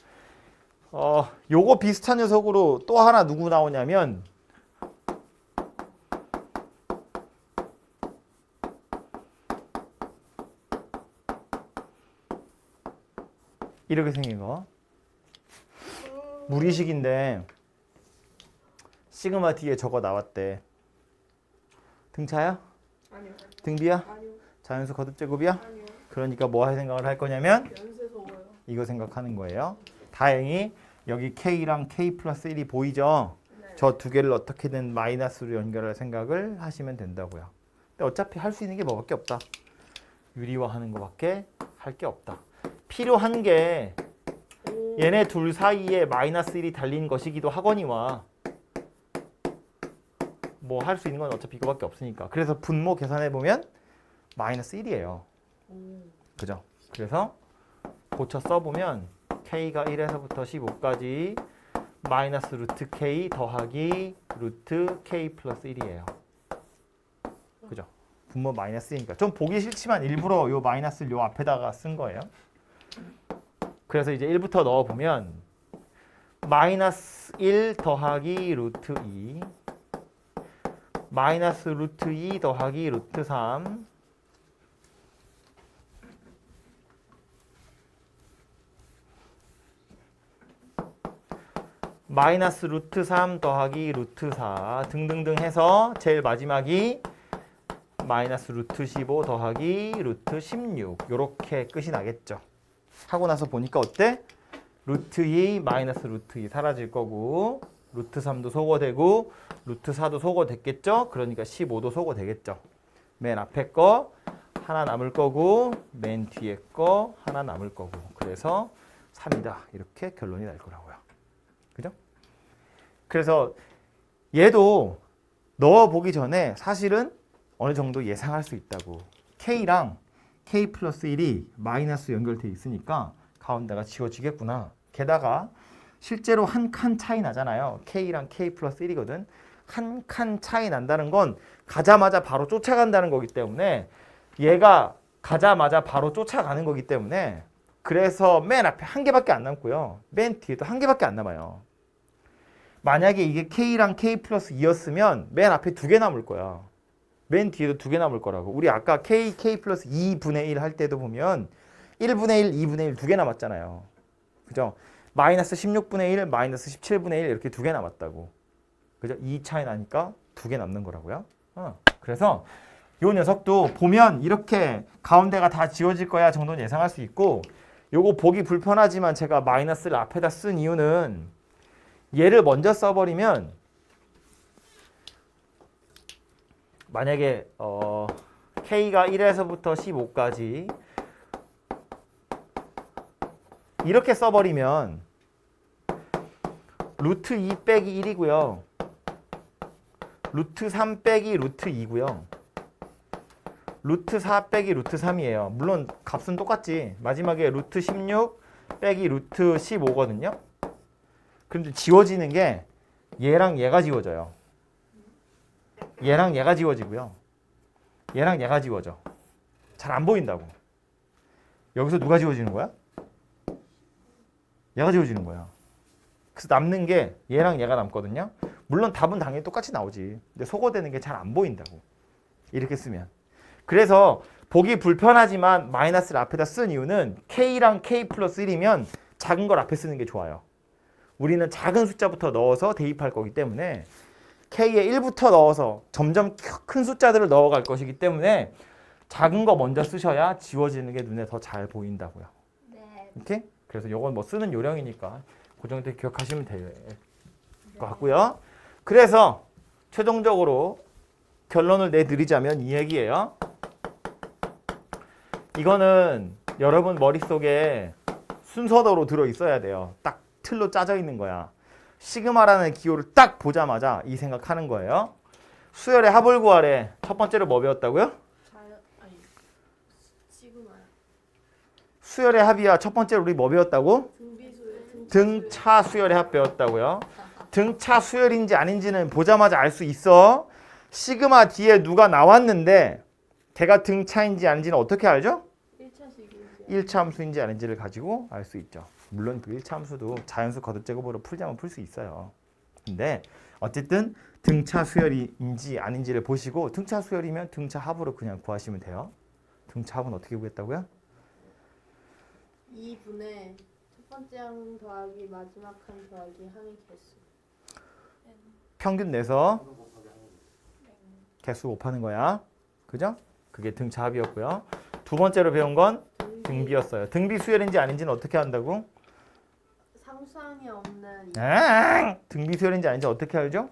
요거 비슷한 녀석으로 또 하나 누구 나오냐면 이렇게 생긴 거 무리식인데 시그마 뒤에 저거 나왔대. 등차야? 아니요. 등비야? 아니요. 자연수 거듭제곱이야? 아니요. 그러니까 뭐 할 생각을 할 거냐면 연쇄 소고요. 이거 생각하는 거예요. 다행히 여기 K랑 K 플러스 1이 보이죠? 네. 저 두 개를 어떻게든 마이너스로 연결할 생각을 하시면 된다고요. 근데 어차피 할 수 있는 게 뭐밖에 없다. 유리화하는 거밖에 할 게 없다. 필요한 게 얘네 둘 사이에 마이너스 1이 달린 것이기도 하거니와 뭐 할 수 있는 건 어차피 이거밖에 없으니까. 그래서 분모 계산해 보면 마이너스 1이에요. 그죠? 그래서 고쳐 써보면 K가 1에서부터 15까지 마이너스 루트 K 더하기 루트 K 플러스 1이에요. 그죠? 분모 마이너스 1이니까 좀 보기 싫지만 일부러 요 마이너스를 요 앞에다가 쓴 거예요. 그래서 이제 1부터 넣어보면 마이너스 1 더하기 루트 2 마이너스 루트 2 더하기 루트 3 마이너스 루트 3 더하기 루트 4 등등등 해서 제일 마지막이 마이너스 루트 15 더하기 루트 16 요렇게 끝이 나겠죠. 하고 나서 보니까 어때? 루트 2 마이너스 루트 2 사라질 거고 루트 3도 소거되고 루트 4도 소거됐겠죠? 그러니까 15도 소거되겠죠. 맨 앞에 거 하나 남을 거고 맨 뒤에 거 하나 남을 거고 그래서 3이다. 이렇게 결론이 날 거라고요. 그죠? 그래서 얘도 넣어보기 전에 사실은 어느 정도 예상할 수 있다고. K랑 K 플러스 1이 마이너스 연결돼 있으니까 가운데가 지워지겠구나. 게다가 실제로 한 칸 차이 나잖아요. K랑 K 플러스 1이거든. 한 칸 차이 난다는 건 가자마자 바로 쫓아간다는 거기 때문에 얘가 가자마자 바로 쫓아가는 거기 때문에 그래서 맨 앞에 한 개밖에 안 남고요. 맨 뒤에도 한 개밖에 안 남아요. 만약에 이게 K랑 K 플러스 2였으면 맨 앞에 2개 남을 거야. 맨 뒤에도 2개 남을 거라고. 우리 아까 K 플러스 2분의 1 할 때도 보면 1분의 1, 2분의 1 2개 남았잖아요. 그죠? 마이너스 16분의 1, 마이너스 17분의 1 이렇게 2개 남았다고. 그죠? 2 차이 나니까 2개 남는 거라고요. 그래서 요 녀석도 보면 이렇게 가운데가 다 지워질 거야 정도는 예상할 수 있고 요거 보기 불편하지만 제가 마이너스를 앞에다 쓴 이유는 얘를 먼저 써버리면 만약에 K가 1에서부터 15까지 이렇게 써버리면 루트 2 빼기 1이고요. 루트 3 빼기 루트 2고요. 루트 4 빼기 루트 3이에요. 물론 값은 똑같지. 마지막에 루트 16 빼기 루트 15거든요. 그런데 지워지는 게 얘랑 얘가 지워져요. 얘랑 얘가 지워지고요. 얘랑 얘가 지워져. 잘 안 보인다고. 여기서 누가 지워지는 거야? 얘가 지워지는 거야. 그래서 남는 게 얘랑 얘가 남거든요. 물론 답은 당연히 똑같이 나오지. 근데 소거되는 게 잘 안 보인다고. 이렇게 쓰면. 그래서 보기 불편하지만 마이너스를 앞에다 쓴 이유는 K랑 K 플러스 1이면 작은 걸 앞에 쓰는 게 좋아요. 우리는 작은 숫자부터 넣어서 대입할 거기 때문에 K에 1부터 넣어서 점점 큰 숫자들을 넣어갈 것이기 때문에 작은 거 먼저 쓰셔야 지워지는 게 눈에 더 잘 보인다고요. 네. 오케이? 그래서 이건 뭐 쓰는 요령이니까 그 정도 기억하시면 될 것 같고요. 그래서 최종적으로 결론을 내드리자면 이 얘기예요. 이거는 여러분 머릿속에 순서대로 들어있어야 돼요. 딱 틀로 짜져 있는 거야. 시그마라는 기호를 딱 보자마자 이 생각하는 거예요. 수열의 합을 구하래. 첫 번째로 뭐 배웠다고요? 아니 시그마야. 수열의 합이야. 첫 번째로 우리 뭐 배웠다고? 등비수열. 등차 수열의 합 배웠다고요. 등차 수열인지 아닌지는 보자마자 알 수 있어. 시그마 뒤에 누가 나왔는데 걔가 등차인지 아닌지는 어떻게 알죠? 1차식이지. 1차 함수인지 아닌지를 가지고 알 수 있죠. 물론 그 1차 함수도 자연수 거듭제곱으로 풀자면 풀 수 있어요. 근데 어쨌든 등차 수열인지 아닌지를 보시고 등차 수열이면 등차 합으로 그냥 구하시면 돼요. 등차 합은 어떻게 구했다고요? 2분의 첫 번째 항 더하기 마지막 항 더하기 항의 개수. 평균 내서 개수 곱하는 거야. 그죠? 그게 등차 합이었고요. 두 번째로 배운 건 등비였어요. 등비 수열인지 아닌지는 어떻게 한다고? 상수항이 없는 등비 수열인지 아닌지 어떻게 알죠?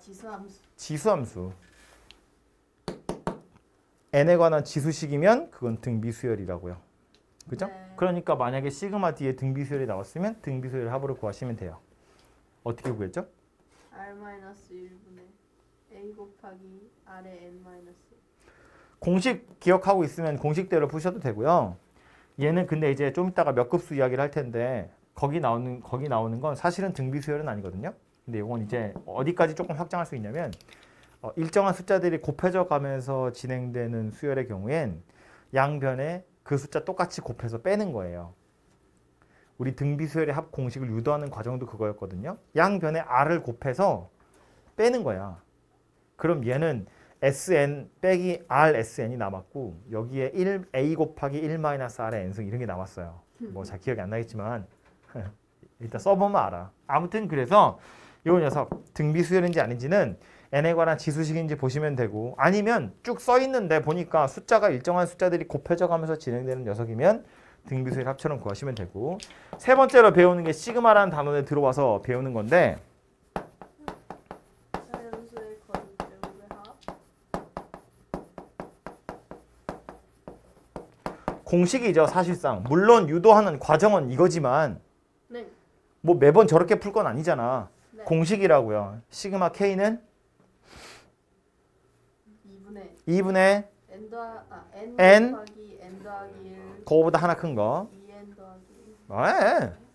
지수함수. 지수함수. n에 관한 지수식이면 그건 등비 수열이라고요. 그죠? 네. 그러니까 만약에 시그마 뒤에 등비 수열이 나왔으면 등비 수열 합으로 구하시면 돼요. 어떻게 구했죠? R-1분의 A 곱하기 R의 N-1. 공식 기억하고 있으면 공식대로 푸셔도 되고요. 얘는 근데 이제 좀 이따가 몇 급수 이야기를 할 텐데 거기 나오는 건 사실은 등비 수열은 아니거든요. 근데 이건 이제 어디까지 조금 확장할 수 있냐면 일정한 숫자들이 곱해져 가면서 진행되는 수열의 경우엔 양변에 그 숫자 똑같이 곱해서 빼는 거예요. 우리 등비 수열의 합 공식을 유도하는 과정도 그거였거든요. 양변에 r을 곱해서 빼는 거야. 그럼 얘는 sn 빼기 rsn이 남았고 여기에 1a 곱하기 1-r의 n승 이런 게 남았어요. 뭐 잘 기억이 안 나겠지만 일단 써보면 알아. 아무튼 그래서 이 녀석 등비 수열인지 아닌지는 n에 관한 지수식인지 보시면 되고 아니면 쭉 써 있는데 보니까 숫자가 일정한 숫자들이 곱해져 가면서 진행되는 녀석이면 등비 수열 합처럼 구하시면 되고 세 번째로 배우는 게 시그마라는 단원에 들어와서 배우는 건데 자연수의 거듭제곱의 합. 공식이죠 사실상. 물론 유도하는 과정은 이거지만 네. 뭐 매번 저렇게 풀 건 아니잖아. 네. 공식이라고요. 시그마 K는 2분의 N N 곱하기 N 더하기 1 그거보다 하나 큰 거. 2N 더하기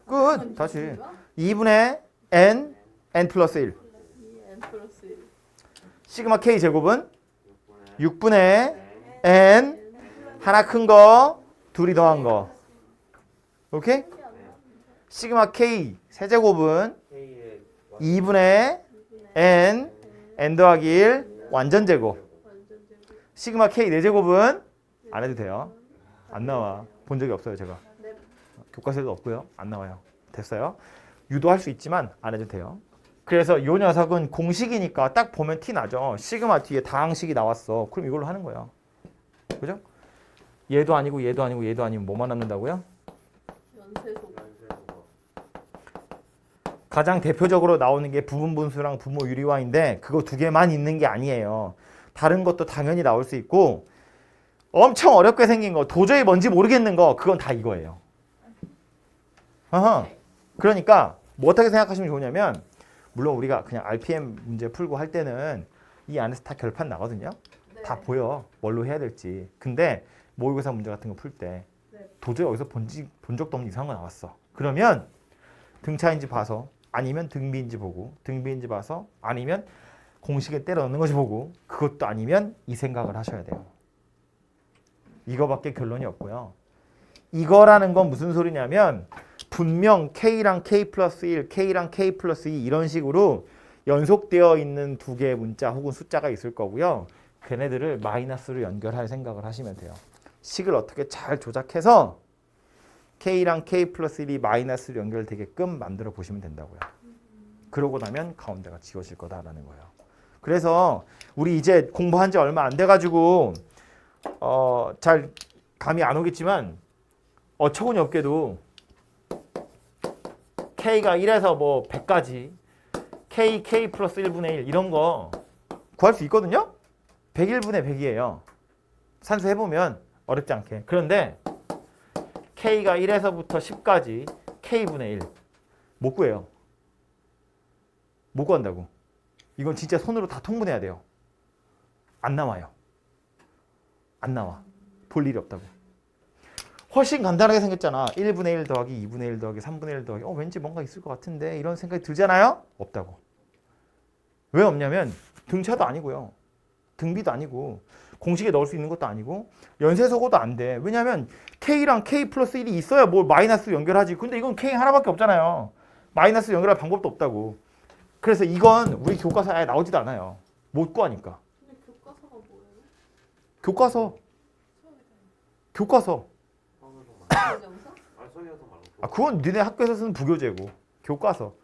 끝. 다시 2분의 N 플러스 1. 2N 플러스 1. 시그마 K 제곱은 6분의 N 하나 큰 거 둘이 더한 거. 오케이? 시그마 K 세제곱은 2분의 N 더하기 1 완전 제곱. 시그마 K 4제곱은 안 해도 돼요. 안 나와. 본 적이 없어요, 제가. 네. 교과서에도 없고요. 안 나와요. 됐어요. 유도할 수 있지만 안 해도 돼요. 그래서 이 녀석은 공식이니까 딱 보면 티 나죠. 시그마 뒤에 다항식이 나왔어. 그럼 이걸로 하는 거예요. 그죠? 얘도 아니고 얘도 아니고 얘도 아니면 뭐만 남는다고요? 연쇄소. 가장 대표적으로 나오는 게 부분분수랑 분모 유리화인데 그거 두 개만 있는 게 아니에요. 다른 것도 당연히 나올 수 있고 엄청 어렵게 생긴 거 도저히 뭔지 모르겠는 거 그건 다 이거예요. 어허. 그러니까 뭐 어떻게 생각하시면 좋으냐면 물론 우리가 그냥 RPM 문제 풀고 할 때는 이 안에서 다 결판 나거든요. 네. 다 보여. 뭘로 해야 될지. 근데 모의고사 문제 같은 거 풀 때 네. 도저히 어디서 본 적도 없는 이상한 거 나왔어. 그러면 등차인지 봐서 아니면 등비인지 보고 등비인지 봐서 아니면 공식에 때려 넣는 것이 보고 그것도 아니면 이 생각을 하셔야 돼요. 이거밖에 결론이 없고요. 이거라는 건 무슨 소리냐면 분명 K랑 K 플러스 1, K랑 K 플러스 2 이런 식으로 연속되어 있는 두 개의 문자 혹은 숫자가 있을 거고요. 걔네들을 마이너스로 연결할 생각을 하시면 돼요. 식을 어떻게 잘 조작해서 K랑 K 플러스 1이 마이너스로 연결되게끔 만들어 보시면 된다고요. 그러고 나면 가운데가 지워질 거다라는 거예요. 그래서 우리 이제 공부한 지 얼마 안 돼가지고 잘 감이 안 오겠지만 어처구니 없게도 K가 1에서 뭐 100까지 K 플러스 1분의 1 이런 거 구할 수 있거든요. 101분의 100이에요. 산수 해보면 어렵지 않게. 그런데 K가 1에서부터 10까지 K분의 1 못 구해요. 못 구한다고. 이건 진짜 손으로 다 통분해야 돼요. 안 나와요. 안 나와. 볼 일이 없다고. 훨씬 간단하게 생겼잖아. 1분의 1 더하기 2분의 1 더하기 3분의 1 더하기 왠지 뭔가 있을 것 같은데 이런 생각이 들잖아요. 없다고. 왜 없냐면 등차도 아니고요. 등비도 아니고 공식에 넣을 수 있는 것도 아니고 연쇄소거도 안 돼. 왜냐하면 K랑 K 플러스 1이 있어야 뭘 마이너스 연결하지. 근데 이건 K 하나밖에 없잖아요. 마이너스 연결할 방법도 없다고. 그래서 이건 우리 교과서에 나오지도 않아요. 못 구하니까. 근데 교과서가 뭐예요? 교과서. 교과서. 교정서? 알성이어서 말고. 아 그건 니네 학교에서 쓰는 부교재고. 교과서.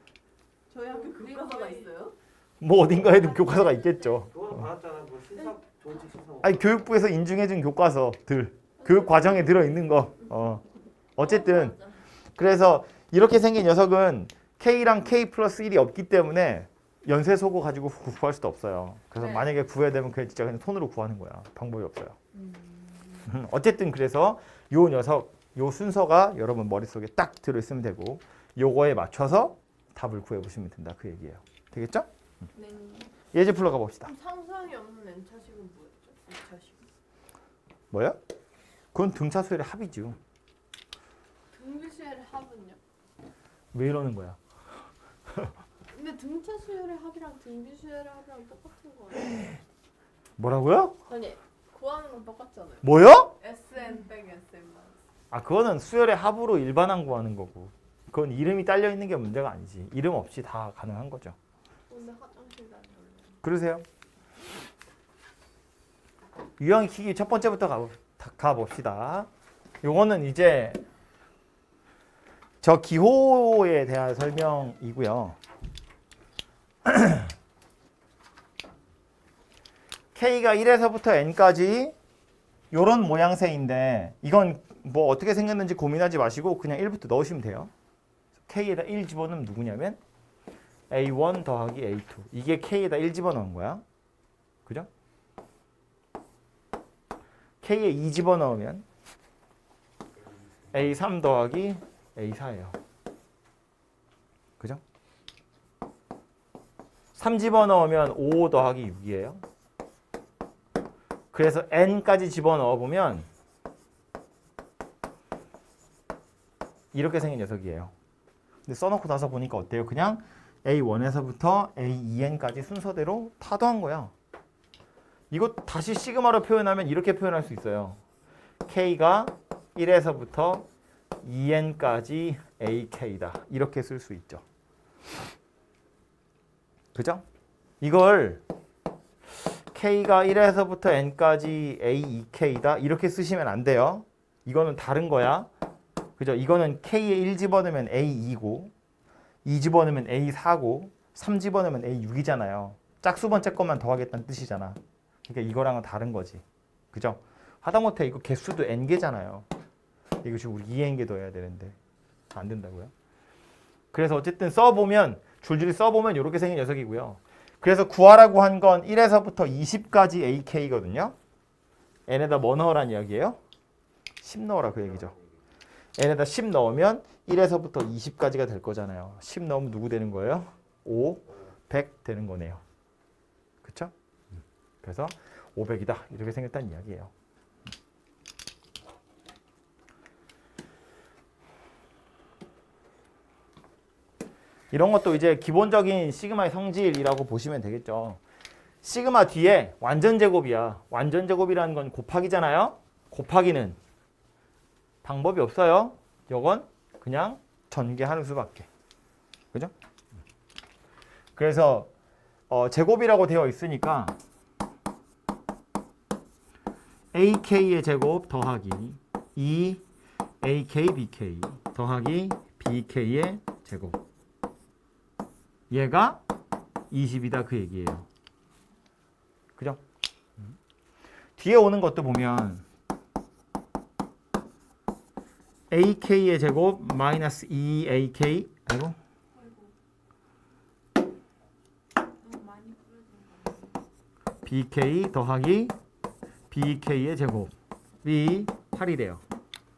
저희 학교 교과서가 있어요? 뭐 어딘가에도 교과서가 있겠죠. 그거는 받았잖아. 뭐 신사 좋은 신사. 아니 교육부에서 인증해준 교과서들. 교육 과정에 들어있는 거. 어쨌든 맞아. 그래서 이렇게 생긴 녀석은 K랑 K 플러스 1이 없기 때문에 연쇄소거 가지고 구할 수도 없어요. 그래서 네. 만약에 구해야 되면 그냥 진짜 그냥 손으로 구하는 거야. 방법이 없어요. 어쨌든 그래서 요 녀석, 요 순서가 여러분 머릿속에 딱 들어있으면 되고 요거에 맞춰서 답을 구해보시면 된다. 그 얘기예요. 되겠죠? 네. 예제 풀러 가봅시다. 그럼 상수항이 없는 n차식은 뭐였죠? 2차식. 뭐야? 그건 등차수열의 합이죠. 등비수열의 합은요? 왜 이러는 거야? 근데 등차 수열의 합이랑 등비 수열의 합이랑 똑같은 거예요. 뭐라고요? 아니 구하는 건 똑같잖아요. 뭐요? SN 빼기 SN 마이너스. 아 그거는 수열의 합으로 일반항 구하는 거고 그건 이름이 딸려 있는 게 문제가 아니지. 이름 없이 다 가능한 거죠. 근데 화장실 다녀올래요. 그러세요. 유형키기 첫 번째부터 가봅시다. 요거는 이제 저 기호에 대한 설명이고요. K가 1에서부터 N까지 요런 모양새인데 이건 뭐 어떻게 생겼는지 고민하지 마시고 그냥 1부터 넣으시면 돼요. K에다 1 집어넣으면 누구냐면 A1 더하기 A2 이게 K에다 1 집어넣은 거야. 그죠? K에 2 집어넣으면 A3 더하기 A4예요. 그죠? 3 집어넣으면 5 더하기 6이에요. 그래서 N까지 집어넣어보면 이렇게 생긴 녀석이에요. 근데 써놓고 나서 보니까 어때요? 그냥 A1에서부터 A2N까지 순서대로 타도한 거야. 이거 다시 시그마로 표현하면 이렇게 표현할 수 있어요. K가 1에서부터 2N까지 AK다. 이렇게 쓸 수 있죠. 그죠? 이걸 K가 1에서부터 N까지 AEK다. 이렇게 쓰시면 안 돼요. 이거는 다른 거야. 그죠? 이거는 K에 1 집어넣으면 A2고 2 집어넣으면 A4고 3 집어넣으면 A6이잖아요. 짝수 번째 것만 더하겠다는 뜻이잖아. 그러니까 이거랑은 다른 거지. 그죠? 하다못해 이거 개수도 N개잖아요. 이거 지금 우리 2N개 더해야 되는데 안 된다고요? 그래서 어쨌든 써보면 줄줄이 써보면 이렇게 생긴 녀석이고요. 그래서 구하라고 한 건 1에서부터 20까지 AK거든요. N에다 뭐 넣으란 이야기예요? 10 넣어라 그 얘기죠. N에다 10 넣으면 1에서부터 20까지가 될 거잖아요. 10 넣으면 누구 되는 거예요? 5, 100 되는 거네요. 그쵸? 그래서 500이다. 이렇게 생겼다는 이야기예요. 이런 것도 이제 기본적인 시그마의 성질이라고 보시면 되겠죠. 시그마 뒤에 완전 제곱이야. 완전 제곱이라는 건 곱하기잖아요. 곱하기는 방법이 없어요. 이건 그냥 전개하는 수밖에. 그죠? 그래서 제곱이라고 되어 있으니까 ak의 제곱 더하기 2ak bk 더하기 bk의 제곱 얘가 20이다 그 얘기예요. 그죠? 뒤에 오는 것도 보면 ak의 제곱 마이너스 2ak 아이고 너무 많이 풀어진 거 bk 더하기 bk의 제곱이 8이래요.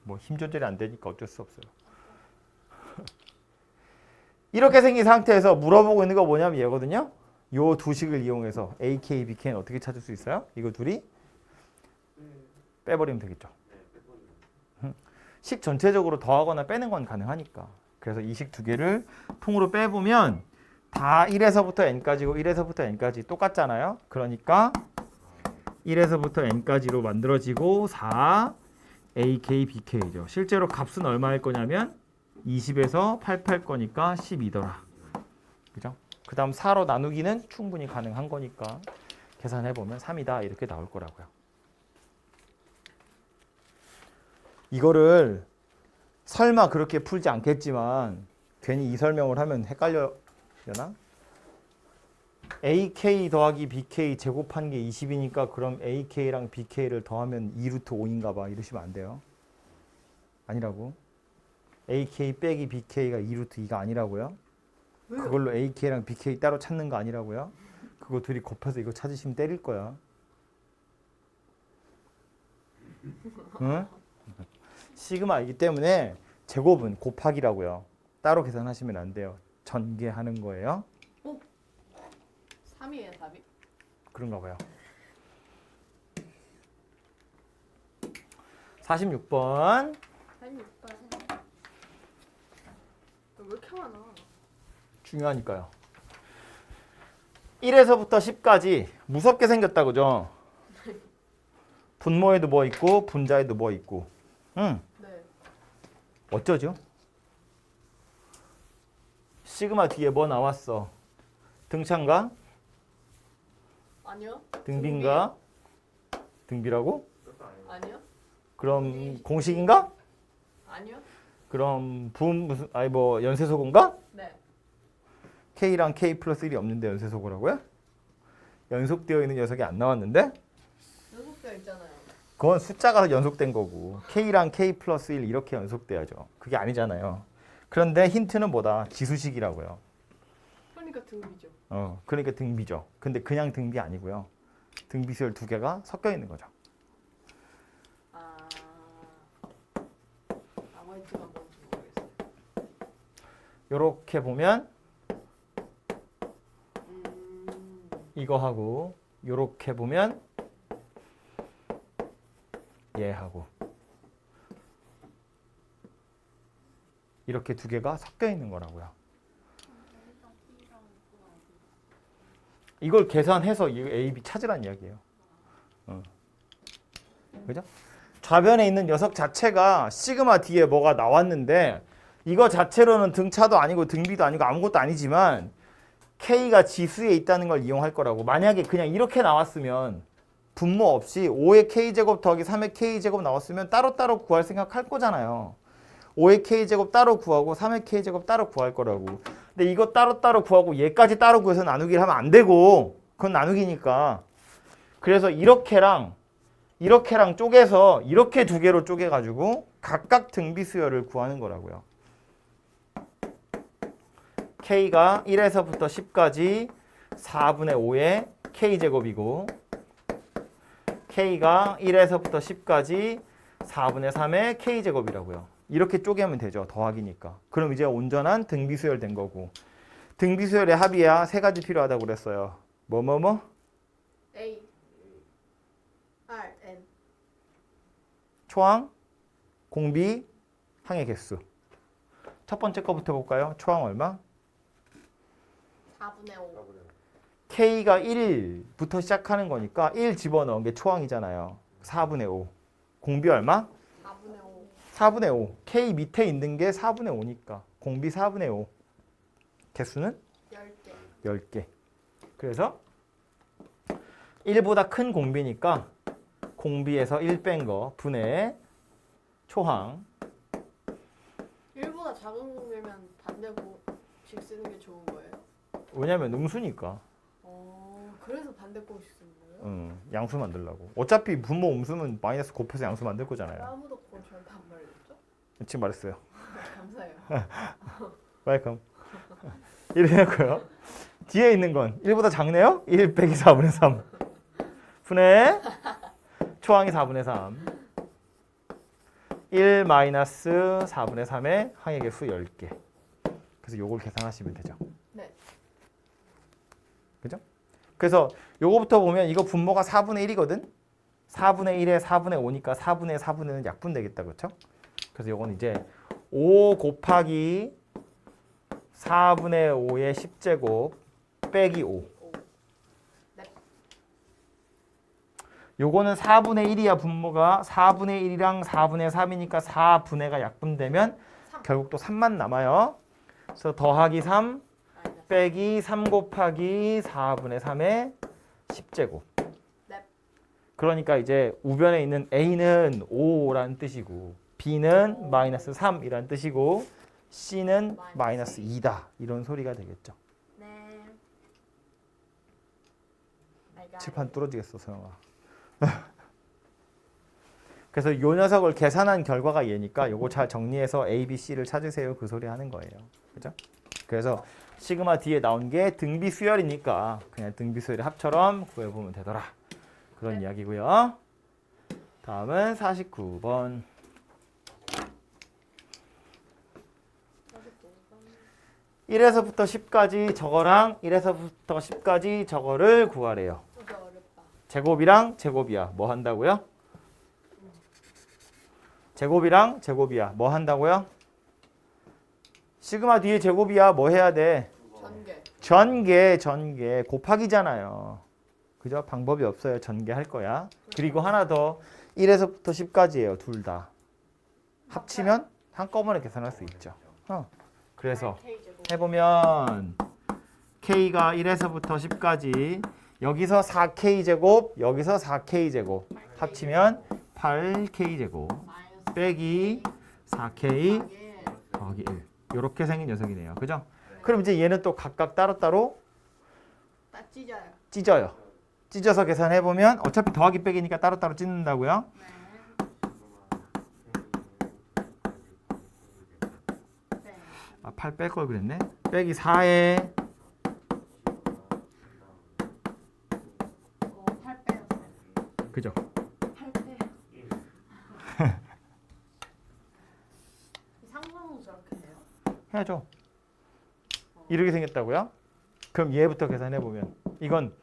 뭐 힘 조절이 안 되니까 어쩔 수 없어요. 이렇게 생긴 상태에서 물어보고 있는 거 뭐냐면 얘거든요. 요 두 식을 이용해서 AK, BK는 어떻게 찾을 수 있어요? 이거 둘이 빼버리면 되겠죠. 식 전체적으로 더하거나 빼는 건 가능하니까. 그래서 이 식 두 개를 통으로 빼보면 다 1에서부터 n까지고 1에서부터 n까지 똑같잖아요. 그러니까 1에서부터 n까지로 만들어지고 4 AK, BK죠. 실제로 값은 얼마일 거냐면 20에서 88 거니까 12더라. 그죠? 그 다음 4로 나누기는 충분히 가능한 거니까 계산해보면 3이다 이렇게 나올 거라고요. 이거를 설마 그렇게 풀지 않겠지만 괜히 이 설명을 하면 헷갈려나? AK 더하기 BK 제곱한 게 20이니까 그럼 AK랑 BK를 더하면 2루트 5인가 봐 이러시면 안 돼요. 아니라고. AK 빼기 BK가 2루트 2가 아니라고요. 그걸로 AK랑 BK 따로 찾는 거 아니라고요. 그거 둘이 곱해서 이거 찾으시면 때릴 거야. 응? 시그마이기 때문에 제곱은 곱하기라고요. 따로 계산하시면 안 돼요. 전개하는 거예요. 3이에요 답이? 그런가 봐요. 46번. 36번. 왜 이렇게 많아? 중요하니까요. 1에서부터 10까지 무섭게 생겼다 그죠? 분모에도 뭐 있고 분자에도 뭐 있고. 응. 네. 어쩌죠? 시그마 뒤에 뭐 나왔어? 등차인가? 아니요. 등비인가? 등비라고? 아니요. 그럼 공식인가? 아니요. 그럼 무슨 아니 뭐 연쇄소고인가? 네. K랑 K 플러스 1이 없는데 연쇄소고라고요? 연속되어 있는 녀석이 안 나왔는데? 연속되어 있잖아요. 그건 숫자가 연속된 거고 K랑 K 플러스 1 이렇게 연속돼야죠. 그게 아니잖아요. 그런데 힌트는 뭐다? 지수식이라고요. 그러니까 등비죠. 그러니까 등비죠. 근데 그냥 등비 아니고요. 등비수열 두 개가 섞여 있는 거죠. 아. 나머지가 뭔지 모르겠어요. 요렇게 보면 음. 이거하고 요렇게 보면 얘하고 이렇게 두 개가 섞여 있는 거라고요. 이걸 계산해서 이 A, B 찾으란 이야기예요. 그죠? 좌변에 있는 녀석 자체가 시그마 뒤에 뭐가 나왔는데 이거 자체로는 등차도 아니고 등비도 아니고 아무것도 아니지만 K가 지수에 있다는 걸 이용할 거라고. 만약에 그냥 이렇게 나왔으면 분모 없이 5의 K제곱 더하기 3의 K제곱 나왔으면 따로따로 구할 생각할 거잖아요. 5의 K제곱 따로 구하고 3의 K제곱 따로 구할 거라고. 근데 이거 따로따로 구하고 얘까지 따로 구해서 나누기를 하면 안 되고 그건 나누기니까. 그래서 이렇게랑 쪼개서 이렇게 두 개로 쪼개가지고 각각 등비수열을 구하는 거라고요. K가 1에서부터 10까지 4분의 5의 K제곱이고 K가 1에서부터 10까지 4분의 3의 K제곱이라고요. 이렇게 쪼개면 되죠. 더하기니까. 그럼 이제 온전한 등비수열 된 거고. 등비수열의 합이야 세 가지 필요하다고 그랬어요. 뭐뭐뭐? A. R. N. 초항, 공비, 항의 개수. 첫 번째 거부터 볼까요? 초항 얼마? 4분의 5. K가 1부터 시작하는 거니까 1 집어넣은 게 초항이잖아요. 4분의 5. 공비 얼마? 4분의 5. 4분의 5. K 밑에 있는 게 4분의 5니까 공비 4분의 5. 개수는? 10개. 10개. 그래서 1보다 큰 공비니까 공비에서 1 뺀 거 분의 초항 1보다 작은 공이면 반대공식 쓰는 게 좋은 거예요? 왜냐면 음수니까 그래서 반대공식 쓰는 거예요? 양수 만들려고. 어차피 분모 음수는 마이너스 곱해서 양수 만들 거잖아요. 아무도 그걸 저한테 안 말해줬죠? 지금 말했어요. 감사해요. 웰컴. 이렇게 했고요. 뒤에 있는 건 1보다 작네요? 1 빼기 4분의 3 분의 초항이 4분의 3 1 마이너스 4분의 3의 항의 개수 10개. 그래서 요걸 계산하시면 되죠. 네. 그죠? 그래서 요거부터 보면 이거 분모가 4분의 1이거든? 4분의 1에 4분의 5니까 4분의 4분의 1은 약분되겠다. 그렇죠? 그래서 요건 이제 5 곱하기 4분의 5의 10제곱 빼기 5. 네. 요거는 4분의 1이야 분모가. 4분의 1이랑 4분의 3이니까 4분의가 약분되면 3. 결국 또 3만 남아요. 그래서 더하기 3 빼기 3 곱하기 4분의 3의 10제곱. 네. 그러니까 이제 우변에 있는 A는 5라는 뜻이고 B는 마이너스 3이라는 뜻이고 C는 마이너스 2다. 이런 소리가 되겠죠. 네. 칠판 뚫어지겠어 소영아. 그래서 요 녀석을 계산한 결과가 얘니까 요거 잘 정리해서 A, B, C를 찾으세요. 그 소리 하는 거예요. 그죠? 그래서 시그마 뒤에 나온 게 등비 수열이니까 그냥 등비 수열의 합처럼 구해보면 되더라. 그런 이야기고요. 다음은 49번. 1에서부터 10까지 저거랑 1에서부터 10까지 저거를 구하래요. 이거 어렵다. 제곱이랑 제곱이야. 뭐 한다고요? 제곱이랑 제곱이야. 뭐 한다고요? 시그마 뒤에 제곱이야. 뭐 해야 돼? 전개. 전개 곱하기잖아요. 그죠? 방법이 없어요. 전개할 거야. 그리고 하나 더 1에서부터 10까지예요. 둘 다. 합치면 한꺼번에 계산할 수 있죠. 그래서 해보면 K가 1에서부터 10까지 여기서 4K제곱 여기서 4K제곱 합치면 8K제곱 빼기 4K 더하기 1 이렇게 생긴 녀석이네요. 그죠? 그럼 이제 얘는 또 각각 따로따로 딱 찢어요. 찢어요. 찢어서 계산해보면 어차피 더하기 빼기니까 따로따로 찢는다고요. 네. 아, 8 뺄 걸 그랬네. 빼기 4에 8 빼였어요. 그죠? 8 빼. 상상은 저렇게 돼요? 해야죠. 이렇게 생겼다고요? 그럼 얘부터 계산해보면 이건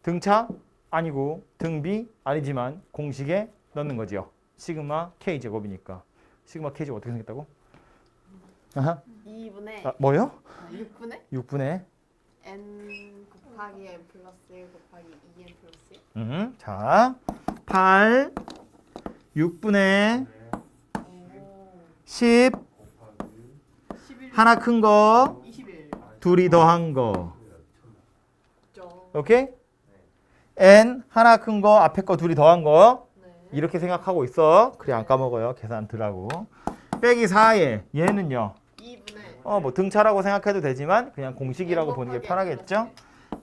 등차 아니고 등비 아니지만 공식에 넣는 거지요. 시그마 K제곱이니까. 시그마 K제곱 어떻게 생겼다고? 아하. 2분의 뭐요? 6분의 6분의 n 곱하기 n 플러스 1 곱하기 2n 플러스 1. 자 8 6분의 10 11. 하나 큰 거 21. 둘이 더한 거. 죠. 오케이? n 하나 큰 거 앞에 거 둘이 더한 거. 네. 이렇게 생각하고 있어. 그래 안 까먹어요. 계산 들하고. 빼기 4에 얘는요. 2분의 뭐 등차라고 생각해도 되지만 그냥 공식이라고 보는 게 편하겠죠?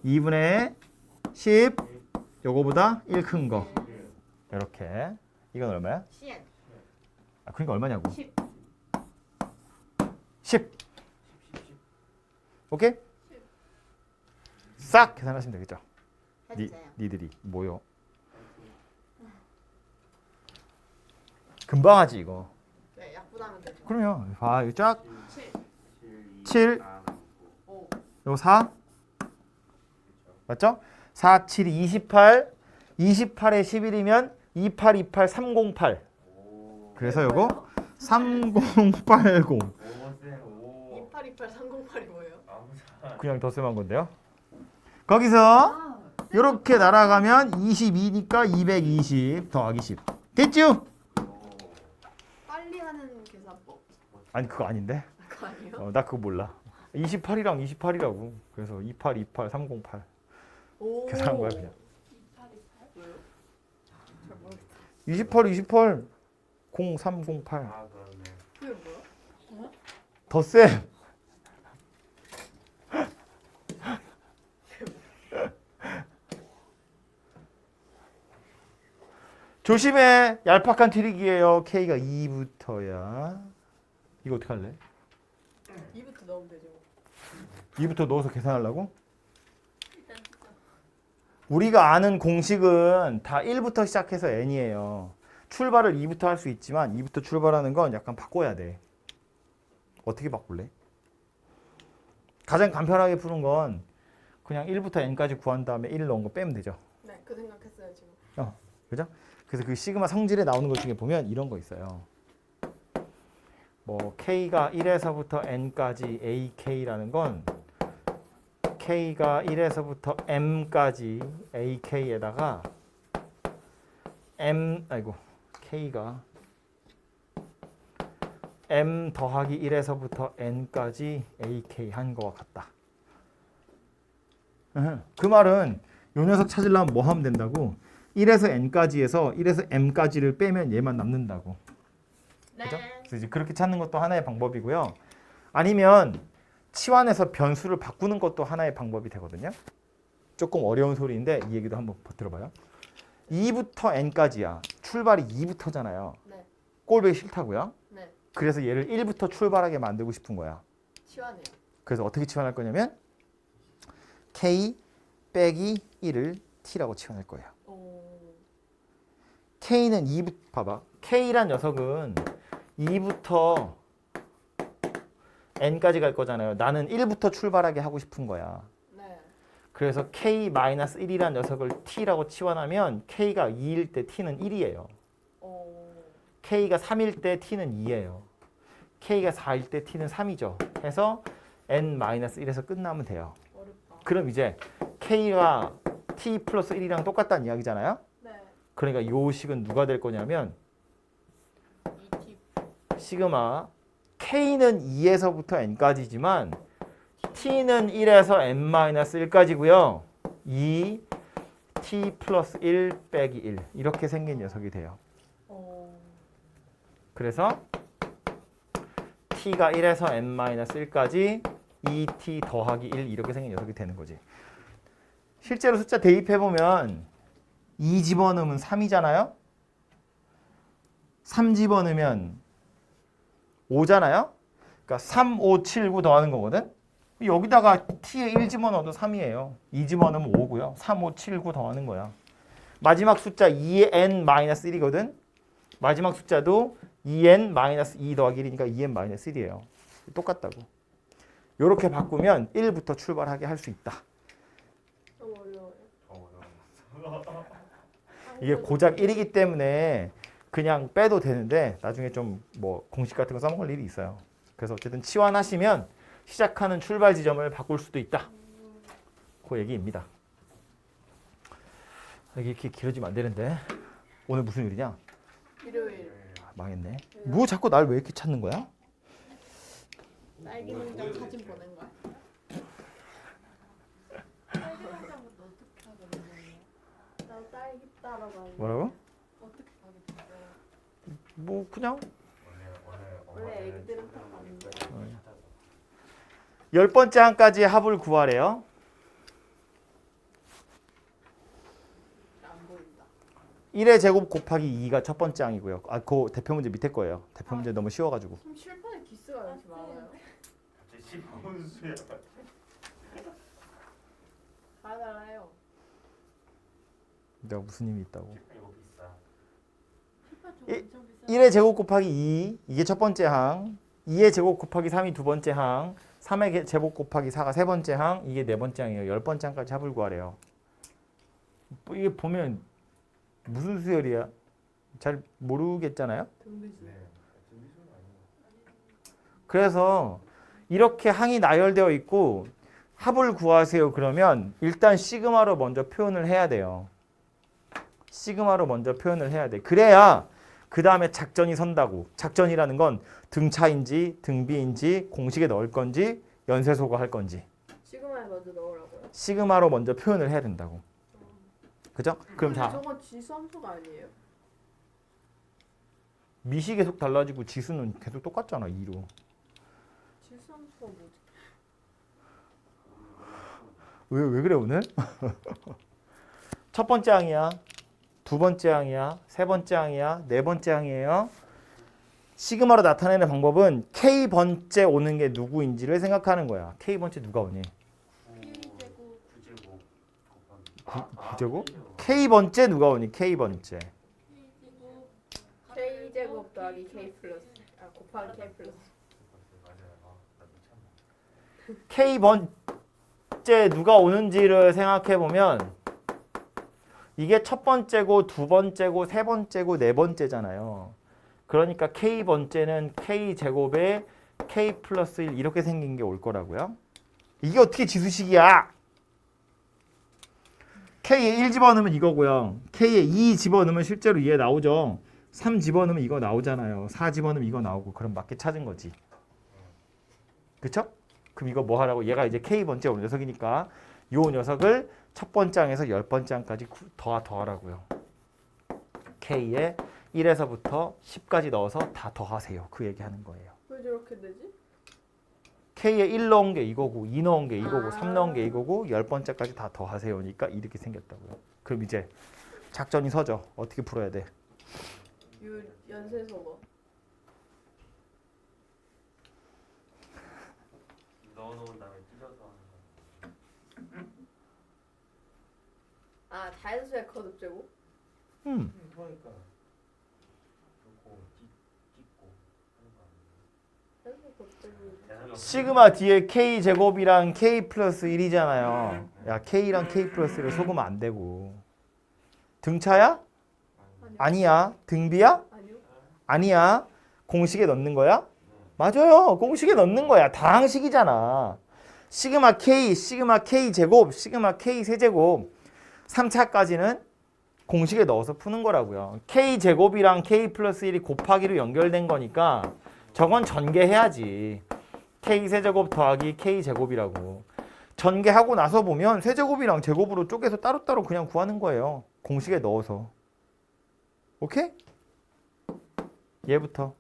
2분의 10 요거보다 1 큰 거. 이렇게. 이건 얼마야? cn 그러니까 얼마냐고. 10. 10. 오케이? 싹 계산하시면 되겠죠? 해주세요. 니들이 뭐요? 금방 하지 이거. 네, 약분하면 되죠. 그럼요. 봐, 이거 쫙 7. 7, 5. 요 4. 맞죠? 4, 7, 28. 28에 11이면 28, 28, 308. 그래서 요거 3080. 2828 308이 뭐예요? 그냥 덧셈한 건데요. 거기서 요렇게 날아가면 22니까 220 더하기 10. 됐죠? 빨리 하는 계산법. 아니 그거 아닌데. 그거 아니에요? 나 그거 몰라. 28이랑 28이라고. 그래서 28, 28, 308. 오. 계산한 거야 그냥. 2828? 왜요? 잘 모르겠다. 28 0308 아 그렇네. 그게 뭐야? 더 세. 조심해. 얄팍한 트릭이에요. K가 2부터야. 이거 어떻게 할래? 2부터 넣으면 되죠. 2부터 넣어서 계산하려고? 우리가 아는 공식은 다 1부터 시작해서 n이에요. 출발을 2부터 할 수 있지만 2부터 출발하는 건 약간 바꿔야 돼. 어떻게 바꿀래? 가장 간편하게 푸는 건 그냥 1부터 n까지 구한 다음에 1 넣은 거 빼면 되죠. 네, 그 생각했어요 지금. 그죠? 그래서 그 시그마 성질에 나오는 것 중에 보면 이런 거 있어요. 뭐 k가 1에서부터 n까지 ak라는 건 k가 1에서부터 m까지 ak에다가 k가 m 더하기 1에서부터 n까지 ak 한 거와 같다. 그 말은 요 녀석 찾으려면 뭐 하면 된다고? 1에서 n까지에서 1에서 m까지를 빼면 얘만 남는다고. 그죠? 그래서 이제 그렇게 찾는 것도 하나의 방법이고요. 아니면 치환해서 변수를 바꾸는 것도 하나의 방법이 되거든요. 조금 어려운 소리인데 이 얘기도 한번 들어봐요. 2부터 n까지야. 출발이 2부터잖아요. 네. 꼴보기 싫다고요? 네. 그래서 얘를 1부터 출발하게 만들고 싶은 거야. 치환해요. 그래서 어떻게 치환할 거냐면 k 빼기 1을 t라고 치환할 거예요. 오. k는 2부터 봐봐. k란 녀석은 2부터 n까지 갈 거잖아요. 나는 1부터 출발하게 하고 싶은 거야. 네. 그래서 k-1이란 녀석을 t라고 치환하면 k가 2일 때 t는 1이에요. 오. k가 3일 때 t는 2예요. k가 4일 때 t는 3이죠. 해서 n-1에서 끝나면 돼요. 어렵다. 그럼 이제 k가 t 플러스 1이랑 똑같다는 이야기잖아요. 네. 그러니까 요 식은 누가 될 거냐면 2t. 시그마 k는 2에서부터 n까지지만 t는 1에서 n-1까지고요. 2 t 플러스 1 빼기 1 이렇게 생긴 녀석이 돼요. 오. 그래서 t가 1에서 n-1까지 2t 더하기 1 이렇게 생긴 녀석이 되는 거지. 실제로 숫자 대입해보면 2 집어넣으면 3이잖아요. 3 집어넣으면 5잖아요. 그러니까 3, 5, 7, 9 더하는 거거든. 여기다가 t에 1 집어넣어도 3이에요. 2 집어넣으면 5고요. 3, 5, 7, 9 더하는 거야. 마지막 숫자 2n-1이거든. 마지막 숫자도 2n-2 더하기 1이니까 2n-1이에요. 똑같다고. 이렇게 바꾸면 1부터 출발하게 할 수 있다. 너무 어려워요. 이게 고작 1이기 때문에 그냥 빼도 되는데 나중에 좀 뭐 공식 같은 거 써먹을 일이 있어요. 그래서 어쨌든 치환하시면 시작하는 출발 지점을 바꿀 수도 있다. 그 얘기입니다. 이게 이렇게 길어지면 안 되는데 오늘 무슨 요일이냐? 일요일. 아, 망했네. 뭐 자꾸 날 왜 이렇게 찾는 거야? 딸기 농장 사진 보낸 거야? 딸기 농장부터 어떻게 하게 된 거예요? 나 딸기 따러 가는 뭐라고? 어떻게 하게 됐어요? 뭐 그냥 원래 애기들은 다 가는데 10번째 항까지 합을 구하래요. 안 보인다. 1의 제곱 곱하기 2가 첫 번째 항이고요. 아, 그 대표 문제 밑에 거예요. 대표 문제 너무 쉬워가지고. 그럼 칠판에 기스가 이렇게 많아요? 갑자기 시범수야. 다 달라요. 내가 무슨 힘이 있다고. 이거 비싸. 칠판 좀 일- 엄청 비싸. 1의 제곱 곱하기 2 이게 첫 번째 항. 2의 제곱 곱하기 3이 두 번째 항. 3의 제곱 곱하기 4가 세 번째 항. 이게 네 번째 항이에요. 10번째 항까지 합을 구하래요. 뭐 이게 보면 무슨 수열이야? 잘 모르겠잖아요. 등비수. 네. 준비수는 아니고. 그래서 이렇게 항이 나열되어 있고 합을 구하세요. 그러면 일단 시그마로 먼저 표현을 해야 돼요. 시그마로 먼저 표현을 해야 돼. 그래야 그 다음에 작전이 선다고. 작전이라는 건 등차인지 등비인지 공식에 넣을 건지 연쇄소거 할 건지. 시그마에 먼저 넣으라고요? 시그마로 먼저 표현을 해야 된다고. 그죠? 그럼 근데 다 저건 지수함수가 아니에요? 미시 계속 달라지고 지수는 계속 똑같잖아. 2로. 지수함수가 뭐지? 왜 그래 오늘? 첫 번째 항이야. 두 번째 항이야. 세 번째 항이야. 네 번째 항이에요. 시그마로 나타내는 방법은 K번째 오는 게 누구인지를 생각하는 거야. K번째 누가 오니? K제곱 9제곱 곱하기 구제곱? K번째 누가 오니? K번째. K제곱 K 제곱 더하기 K 플러스 곱하기 K 플러스. 맞아요. 나 미쳤네. K번째 누가 오는지를 생각해 보면 이게 첫 번째고 두 번째고 세 번째고 네 번째잖아요. 그러니까 K번째는 K제곱에 K 플러스 1 이렇게 생긴 게 올 거라고요. 이게 어떻게 지수식이야? K에 1 집어넣으면 이거고요. K에 2 집어넣으면 실제로 얘 나오죠. 3 집어넣으면 이거 나오잖아요. 4 집어넣으면 이거 나오고 그럼 맞게 찾은 거지. 그쵸? 그럼 이거 뭐 하라고? 얘가 이제 K번째 오는 녀석이니까 요 녀석을 첫 번째 항에서 10번째 항까지 더하라고요. K에 1에서부터 10까지 넣어서 다 더하세요. 그 얘기하는 거예요. 왜 저렇게 되지? K에 1 넣은 게 이거고 2 넣은 게 이거고 아. 3 넣은 게 이거고 10번째까지 다 더하세요니까 이렇게 생겼다고요. 그럼 이제 작전이 서죠. 어떻게 풀어야 돼? 연쇄서거. 넣어놓은 다음에 찢어서 하는 거. 아 자연수의 거듭 제곱? 그러니까 놓고 찢고 하는 거 자연수의 거듭 제곱. 아니에요? 시그마 뒤에 K 제곱이랑 K 플러스 1이잖아요. 야 K랑 K 플러스 1을 속으면 안 되고 등차야? 아니야. 등비야? 아니요. 아니야. 공식에 넣는 거야? 맞아요. 공식에 넣는 거야. 다항식이잖아. 시그마 K 제곱, 시그마 K 세제곱 3차까지는 공식에 넣어서 푸는 거라고요. K 제곱이랑 K 플러스 1이 곱하기로 연결된 거니까 저건 전개해야지. K 세제곱 더하기 K 제곱이라고. 전개하고 나서 보면 세제곱이랑 제곱으로 쪼개서 따로따로 그냥 구하는 거예요. 공식에 넣어서. 오케이? 얘부터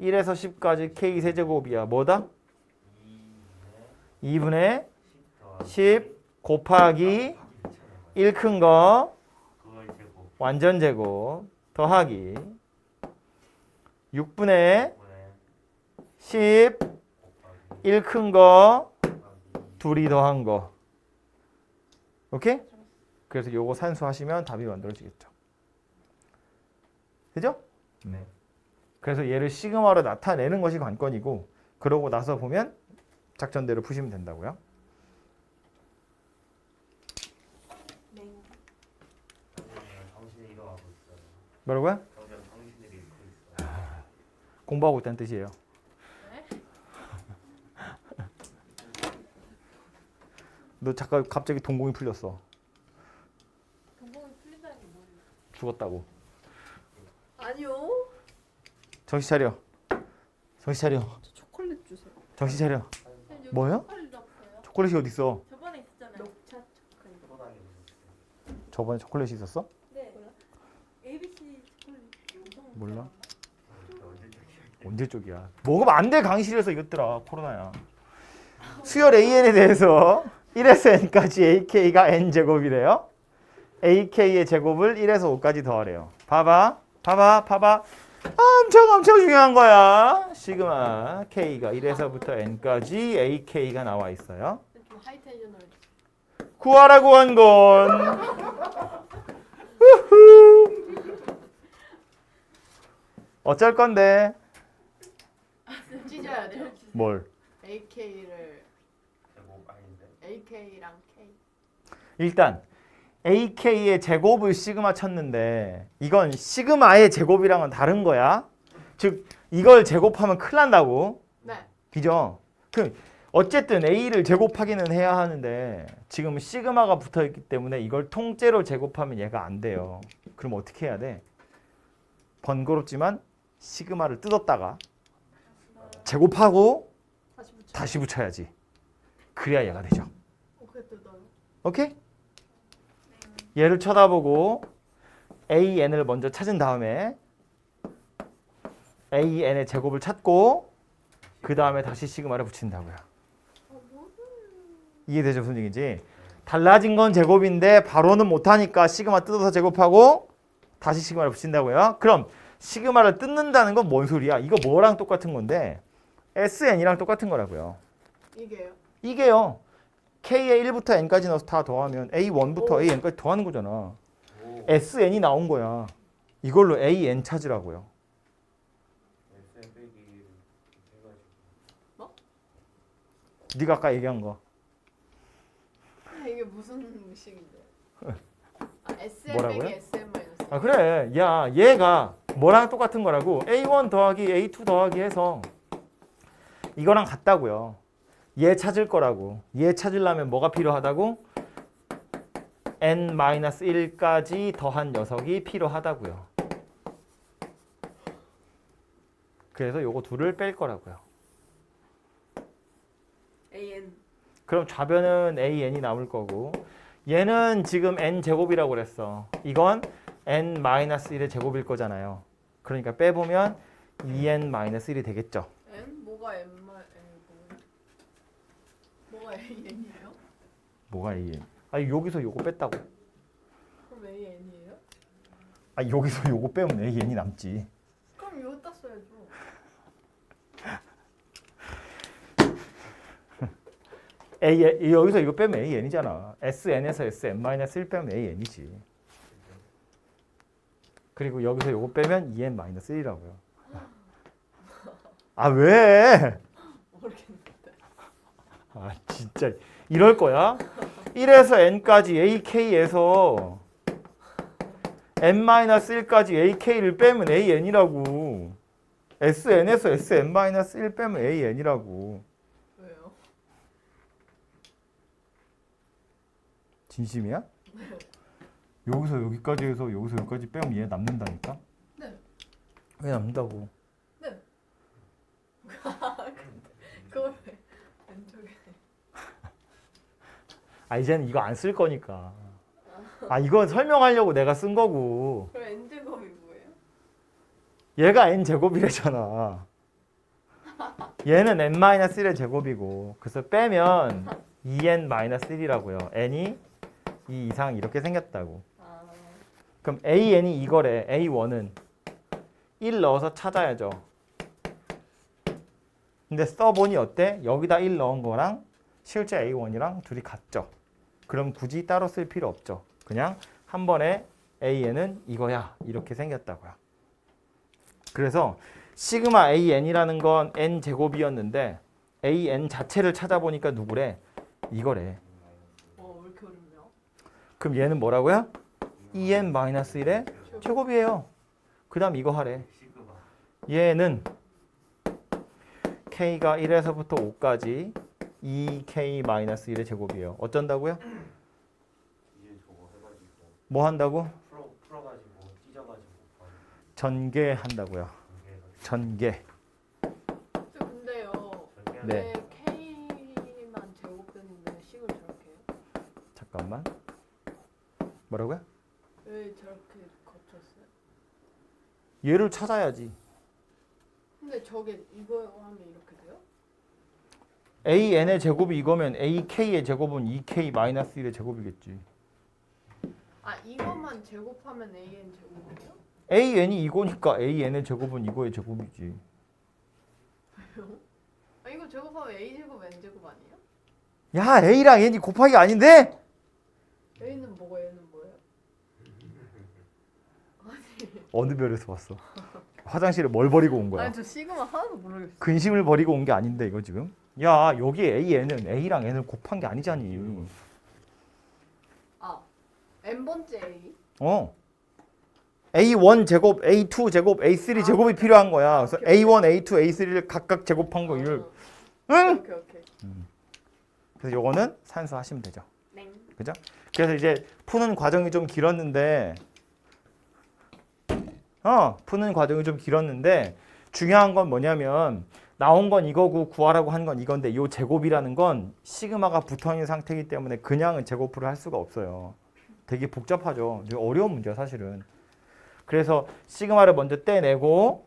1에서 10까지 K 세제곱이야. 뭐다? 2분의 10 곱하기 1 큰 거 그걸 제곱 완전 제곱 더하기 6분의 10 곱하기 1 큰 거 곱하기 둘이 더한 거. 오케이? 그래서 요거 산수하시면 답이 만들어지겠죠. 그죠? 네. 그래서 얘를 시그마로 나타내는 것이 관건이고 그러고 나서 보면 작전대로 푸시면 된다고요. 정신이 일어나고 있어요. 뭐라고요? 정신을 잃고 있어요. 공부하고 있다는 뜻이에요. 너 잠깐 갑자기 동공이 풀렸어. 동공이 풀린다는 게 뭐예요? 죽었다고. 아니요. 정신 차려. 정신 차려. 저 초콜릿 주세요. 정신 차려. 여기 뭐요? 초콜릿 없어요? 초콜릿이 어디 있어? 저번에 있었잖아요. 녹차 초콜릿. 쏟아내고 저번에 초콜릿이 있었어? 네. ABC 초콜릿 엄청 몰라. 있어요. 언제 언제 쪽이야? 먹으면 안 돼 강의실에서 이것들아. 코로나야. 수열 AN에 대해서 1에서 n까지 AK가 n제곱이래요. AK의 제곱을 1에서 5까지 더하래요. 봐봐. 엄청 중요한 거야. 시그마 K가 1에서부터 n까지 AK가 나와 있어요. 좀 하이텐션으로 해주세요. 구하라고 한 건. 후후. 어쩔 건데? 찢어야 돼요. 뭘? AK를 제곱 아닌데? AK랑 K. 일단 AK의 제곱을 시그마 쳤는데 이건 시그마의 제곱이랑은 다른 거야. 즉 이걸 제곱하면 큰일 난다고. 네. 그죠? 어쨌든 A를 제곱하기는 해야 하는데 지금 시그마가 붙어있기 때문에 이걸 통째로 제곱하면 얘가 안 돼요. 그럼 어떻게 해야 돼? 번거롭지만 시그마를 뜯었다가 제곱하고 다시 붙여. 다시 붙여야지. 그래야 얘가 되죠. 오케이 뜯어요. 오케이? 얘를 쳐다보고 AN을 먼저 찾은 다음에 AN의 제곱을 찾고 그 다음에 다시 시그마를 붙인다고요. 이해되죠? 무슨 얘기인지. 달라진 건 제곱인데 바로는 못하니까 시그마 뜯어서 제곱하고 다시 시그마를 붙인다고요. 그럼 시그마를 뜯는다는 건 뭔 소리야? 이거 뭐랑 똑같은 건데 SN이랑 똑같은 거라고요. 이게요. 이게요. K에 1부터 N까지 넣어서 다 더하면 A1부터 오. AN까지 더하는 거잖아. 오. SN이 나온 거야. 이걸로 AN 찾으라고요. SM 빼기 해가지고. 네가 아까 얘기한 거. 이게 무슨 식인데? 아, SM 뭐라고요? 빼기 SM 마이너스. 아 그래. 야 얘가 뭐랑 똑같은 거라고. A1 더하기 A2 더하기 해서 이거랑 같다고요. 얘 찾을 거라고. 얘 찾으려면 뭐가 필요하다고? N-1까지 더한 녀석이 필요하다고요. 그래서 요거 둘을 뺄 거라고요. AN. 그럼 좌변은 AN이 남을 거고 얘는 지금 N제곱이라고 그랬어. 이건 N-1의 제곱일 거잖아요. 그러니까 빼보면 2N-1이 되겠죠. N? 뭐가 N 말 N 뭐가 AN이에요? 뭐가 AN? 아니 여기서 요거 뺐다고. 그럼 AN이에요? 아니 여기서 요거 빼면 AN이 남지. 그럼 이거 땄어야죠. 여기서 이거 빼면 AN이잖아. SN에서 SN-1 빼면 AN이지. 그리고 여기서 요거 빼면 2N-1이라고요. 아 왜? 모르겠는데. 아 진짜 이럴 거야? 1에서 N까지 AK에서 N-1까지 AK를 빼면 AN이라고. SN에서 SN-1 빼면 AN이라고. 왜요? 진심이야? 여기서 여기까지 해서 여기서 여기까지 빼면 얘 남는다니까? 네. 왜 남는다고? 그걸 왜 왼쪽에? 아 이제는 이거 안 쓸 거니까. 아 이건 설명하려고 내가 쓴 거고. 그럼 N 제곱이 뭐예요? 얘가 N제곱이래잖아. 얘는 N-1의 제곱이고 그래서 빼면 2N-1이라고요. N이 2 이상 이렇게 생겼다고. 아, 그럼 AN이 이거래. A1은 1 넣어서 찾아야죠. 근데 써보니 어때? 여기다 1 넣은 거랑 실제 A1이랑 둘이 같죠. 그럼 굳이 따로 쓸 필요 없죠. 그냥 한 번에 AN은 이거야. 이렇게 생겼다고요. 그래서 시그마 AN이라는 건 N제곱이었는데 AN 자체를 찾아보니까 누구래? 이거래. 왜 이렇게 어렵냐? 그럼 얘는 뭐라고요? 2N-1의 제곱이에요. 그 다음 이거 하래. 시그마. 얘는 K가 1에서부터 5까지 2K-1의 제곱이에요. 어쩐다고요? 이제 저거 해가지고 뭐 한다고? 풀어가지고 찢어가지고 전개한다고요. 전개. 근데요. 네. 왜 K만 제곱했는데 식을 저렇게 해요? 잠깐만. 뭐라고요? 왜 저렇게 거쳤어요? 얘를 찾아야지. 근데 저게 이거 하면 이렇게 돼요? AN의 제곱이 이거면 AK의 제곱은 2K-1의 제곱이겠지. 아 이것만 제곱하면 AN 제곱이에요? AN이 이거니까 AN의 제곱은 이거의 제곱이지. 아 이거 제곱하면 A 제곱 N 제곱 아니에요? 야, A랑 N이 곱하기가 아닌데? A는 뭐고 N은 뭐예요? 아니 어느 별에서 왔어? 화장실에 뭘 버리고 온 거야? 아니 저 시그마 하나도 모르겠어. 근심을 버리고 온 게 아닌데 이거 지금? 야, 여기 AN은 A랑 N을 곱한 게 아니잖니. 아 N번째 A? A1 제곱, A2 제곱, A3 제곱이 필요한 거야. 그래서 오케이, A1, A2, A3를 각각 제곱한 거 이걸. 응? 오케이. 그래서 요거는 산수하시면 되죠. 네. 그죠? 그래서 이제 푸는 과정이 좀 길었는데 푸는 과정이 좀 길었는데 중요한 건 뭐냐면 나온 건 이거고 구하라고 한 건 이건데 이 제곱이라는 건 시그마가 붙어있는 상태이기 때문에 그냥은 제곱을 할 수가 없어요. 되게 복잡하죠. 되게 어려운 문제야 사실은. 그래서 시그마를 먼저 떼내고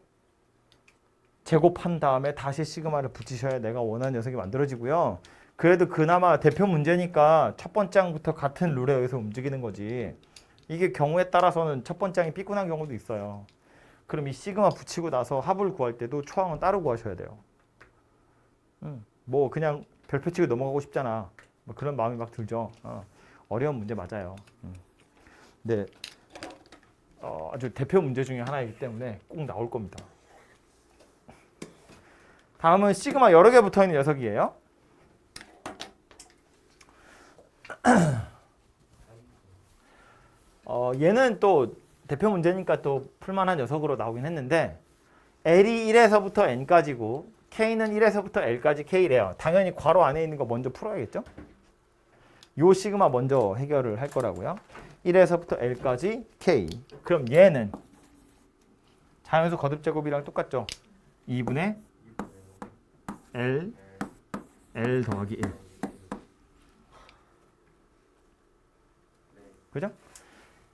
제곱한 다음에 다시 시그마를 붙이셔야 내가 원하는 녀석이 만들어지고요. 그래도 그나마 대표 문제니까 첫 번째 항부터 같은 룰에 의해서 움직이는 거지. 이게 경우에 따라서는 첫 번째 항이 삐끗한 경우도 있어요. 그럼 이 시그마 붙이고 나서 합을 구할 때도 초항은 따로 구하셔야 돼요. 뭐 그냥 별표 치고 넘어가고 싶잖아. 뭐 그런 마음이 막 들죠. 어려운 문제 맞아요. 네, 아주 대표 문제 중에 하나이기 때문에 꼭 나올 겁니다. 다음은 시그마 여러 개 붙어있는 녀석이에요. 얘는 또 대표 문제니까 또 풀만한 녀석으로 나오긴 했는데 L이 1에서부터 N까지고 K는 1에서부터 L까지 K래요. 당연히 괄호 안에 있는 거 먼저 풀어야겠죠? 요 시그마 먼저 해결을 할 거라고요. 1에서부터 L까지 K. 그럼 얘는 자연수 거듭 제곱이랑 똑같죠? 2분의 L 더하기 1. 그죠?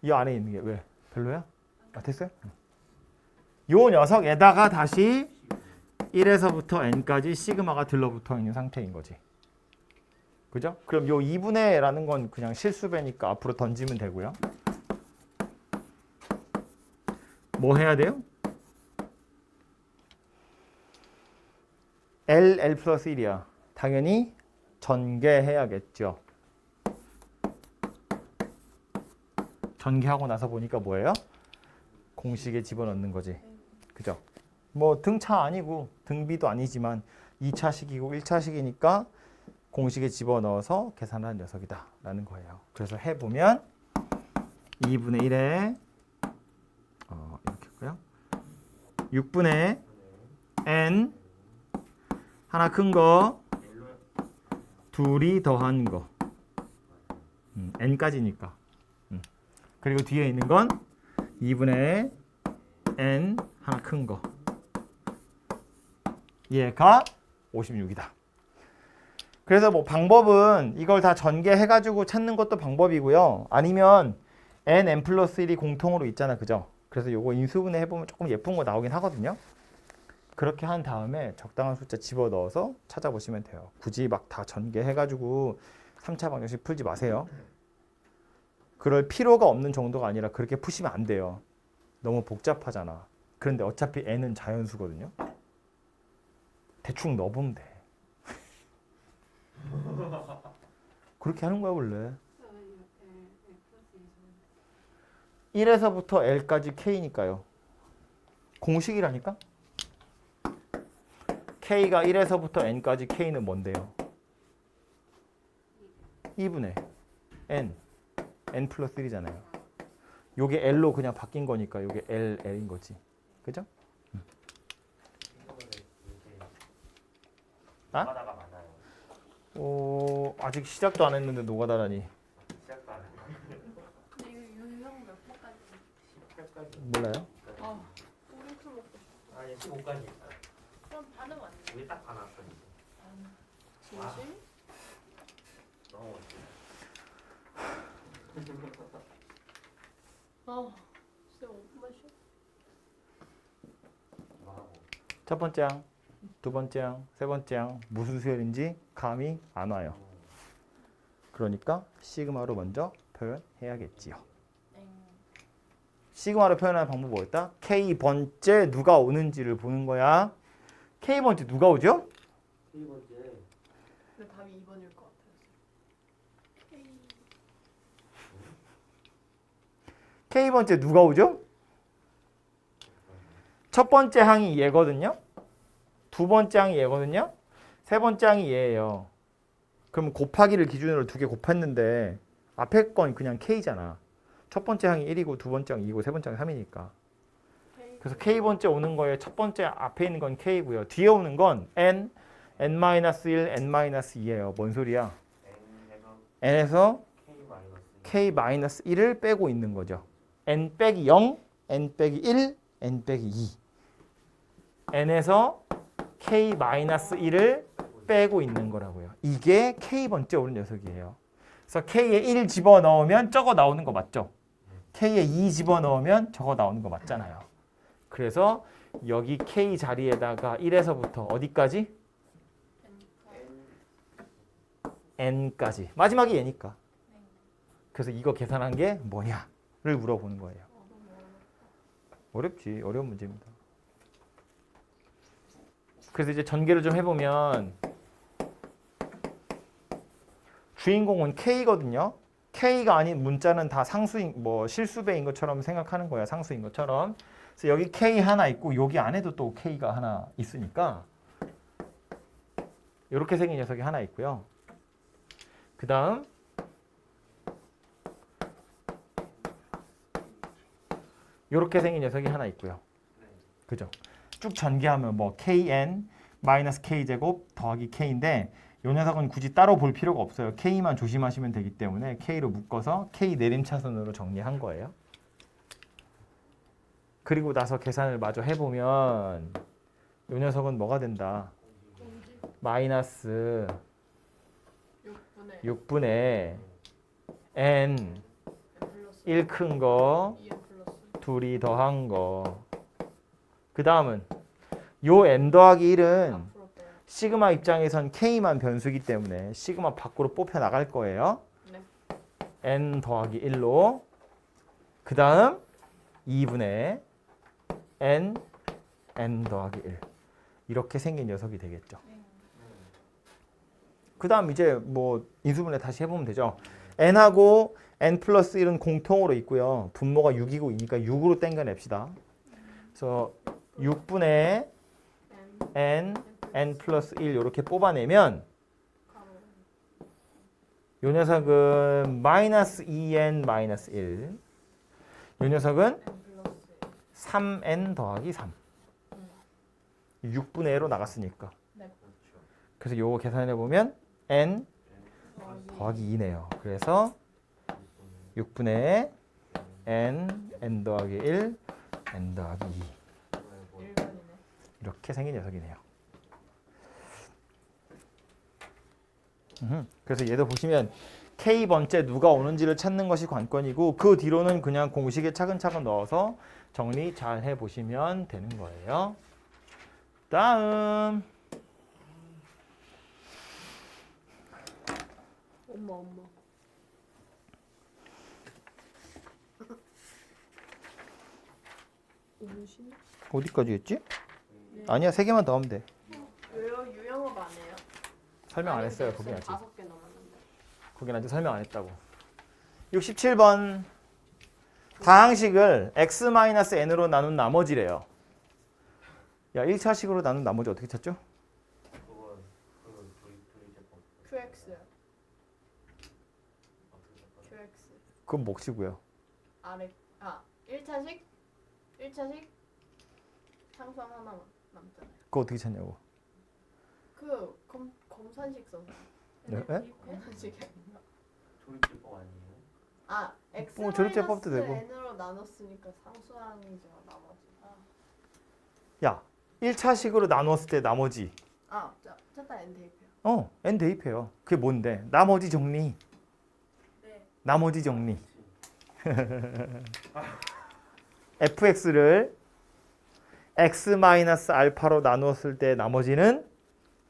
이 안에 있는 게 왜? 별로야? 됐어요? 요 녀석에다가 다시 1에서부터 n까지 시그마가 들러붙어 있는 상태인 거지. 그죠? 그럼 요 2분의 라는 건 그냥 실수배니까 앞으로 던지면 되고요. 뭐 해야 돼요? L 플러스 1이야. 당연히 전개해야겠죠. 전개하고 나서 보니까 뭐예요? 공식에 집어넣는 거지. 그죠? 뭐 등차 아니고 등비도 아니지만 2차식이고 1차식이니까 공식에 집어넣어서 계산하는 녀석이다 라는 거예요. 그래서 해보면 2분의 1에 이렇게 했고요. 6분의 n 하나 큰 거 둘이 더한 거 n까지니까 그리고 뒤에 있는 건 2분의 n 하나 큰 거. 얘가 56이다. 그래서 뭐 방법은 이걸 다 전개해가지고 찾는 것도 방법이고요. 아니면 n 플러스 1이 공통으로 있잖아. 그죠? 그래서 요거 인수분해 해보면 조금 예쁜 거 나오긴 하거든요. 그렇게 한 다음에 적당한 숫자 집어넣어서 찾아보시면 돼요. 굳이 막 다 전개해가지고 3차 방정식 풀지 마세요. 그럴 필요가 없는 정도가 아니라 그렇게 푸시면 안 돼요. 너무 복잡하잖아. 그런데 어차피 n은 자연수거든요. 대충 넣어보면 돼. 그렇게 하는 거야 원래. 1에서부터 L까지 K니까요. 공식이라니까? K가 1에서부터 N까지 K는 뭔데요? 2분의 N 플러스 1이잖아요. 요게 L로 그냥 바뀐 거니까 요게 L인 거지. 그죠? 노가다가 많아요. 아직 시작도 안 했는데 노가다라니. 시작도 안 했는데 근데 이거 유형 몇 번까지? 10회까지. 몰라요? 우유크 먹고 싶어. 아니 15까지 있어요. 그럼 반은 왔네. 우리 딱 봐놨어 이제. 진실? 너무 멋지다. 진짜 오픈 마셔. 이거 하고. 첫 번째 항, 두 번째 항, 세 번째 항 무슨 수열인지 감이 안 와요. 그러니까 시그마로 먼저 표현해야겠지요. 시그마로 표현하는 방법 뭐였다? K번째 누가 오는지를 보는 거야. K번째 누가 오죠? 1번째. 근데 답이 2번일 것 같아요. K번째 누가 오죠? 첫 번째 항이 얘거든요. 두 번째 항이 얘거든요. 세 번째 항이 얘예요. 그럼 곱하기를 기준으로 두 개 곱했는데 앞에 건 그냥 K잖아. 첫 번째 항이 1이고 두 번째 항이 2고 세 번째 항이 3이니까. 그래서 K번째 오는 거에 첫 번째 앞에 있는 건 K고요. 뒤에 오는 건 N, N-1, N-2예요. 뭔 소리야? N에서 N에서 K 마이너스. K-1을 빼고 있는 거죠. N 빼기 0, N 빼기 1, N 빼기 2. N에서 k-1을 빼고 있는 거라고요. 이게 k번째 오른 녀석이에요. 그래서 k에 1 집어넣으면 저거 나오는 거 맞죠? k에 2 집어넣으면 저거 나오는 거 맞잖아요. 그래서 여기 k 자리에다가 1에서부터 어디까지? n까지. 마지막이 얘니까. 그래서 이거 계산한 게 뭐냐를 물어보는 거예요. 어렵지. 어려운 문제입니다. 그래서 이제 전개를 좀 해보면 주인공은 K거든요. K가 아닌 문자는 다 상수인 뭐 실수배인 것처럼 생각하는 거야. 상수인 것처럼. 그래서 여기 K 하나 있고 여기 안에도 또 K가 하나 있으니까 이렇게 생긴 녀석이 하나 있고요. 그 다음 이렇게 생긴 녀석이 하나 있고요. 그죠? 쭉 전개하면 뭐 kn 마이너스 k제곱 더하기 k인데 이 녀석은 굳이 따로 볼 필요가 없어요. k만 조심하시면 되기 때문에 k로 묶어서 k 내림차순으로 정리한 거예요. 그리고 나서 계산을 마저 해보면 이 녀석은 뭐가 된다? 마이너스 6분의 n 1 큰 거 2이 더한 거. 그 다음은 요 n 더하기 1은 시그마 입장에선 k만 변수이기 때문에 시그마 밖으로 뽑혀 나갈 거예요. 네. n 더하기 1로. 그 다음 2분의 n 더하기 1. 이렇게 생긴 녀석이 되겠죠. 그 다음 이제 뭐 인수분해 다시 해보면 되죠. n하고 n 플러스 1은 공통으로 있고요. 분모가 6이고 2니까 6으로 땡겨냅시다. 그래서 6분의 n 플러스 1 이렇게 뽑아내면 이 녀석은 마이너스 2n 마이너스 1. 이 녀석은 3n 더하기 3. 6분의 1로 나갔으니까. 그래서 요거 계산해보면 n 더하기 2네요. 그래서 6분의 n 더하기 1, n 더하기 2. 이렇게 생긴 녀석이네요. 그래서 얘도 보시면 k번째 누가 오는지를 찾는 것이 관건이고 그 뒤로는 그냥 공식에 차근차근 넣어서 정리 잘 해보시면 되는 거예요. 다음 엄마. 오무신? 어디까지 했지? 아니야, 3개만 더 하면 돼. 왜요? 유형업 안 해요? 설명 안 했어요. 거긴 아직. 5개 남았는데. 거긴 아직 설명 안 했다고. 67번. 다항식을 x-n으로 나눈 나머지래요. 야, 1차식으로 나눈 나머지 어떻게 찾죠? 그건 둘이 제법 QX요. QX. 그건 몫이고요. 아래 1차식 상수항 하나 남잖아요. 그거 어떻게 찾냐고. 그 검산식 써서. 네? 검산식이 아닌가? 조립제법 아니에요? X 뭐 조립제법도 되고. N으로 나눴으니까 상수항이죠 나머지. 야, 1차식으로 나눴을 때 나머지. 찾다 N 대입해요. n 대입해요. 그게 뭔데? 나머지 정리. 네. 나머지 정리. fx를 x-알파로 나누었을 때 나머지는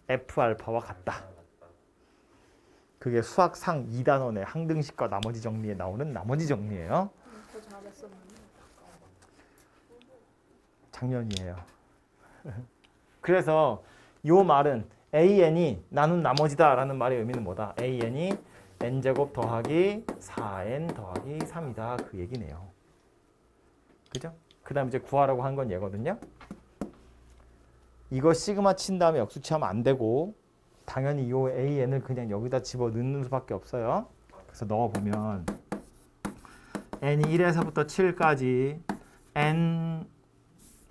f알파와 같다. 그게 수학상 2단원의 항등식과 나머지 정리에 나오는 나머지 정리예요. 더 잘했어. 작년이에요. 그래서 이 말은 an이 나눈 나머지다라는 말의 의미는 뭐다? an이 n제곱 더하기 4n 더하기 3이다. 그 얘기네요. 그죠? 그 다음 이제 구하라고 한 건 얘거든요. 이거 시그마 친 다음에 역수치하면 안 되고 당연히 이 an을 그냥 여기다 집어 넣는 수밖에 없어요. 그래서 넣어보면 n이 1에서부터 7까지 n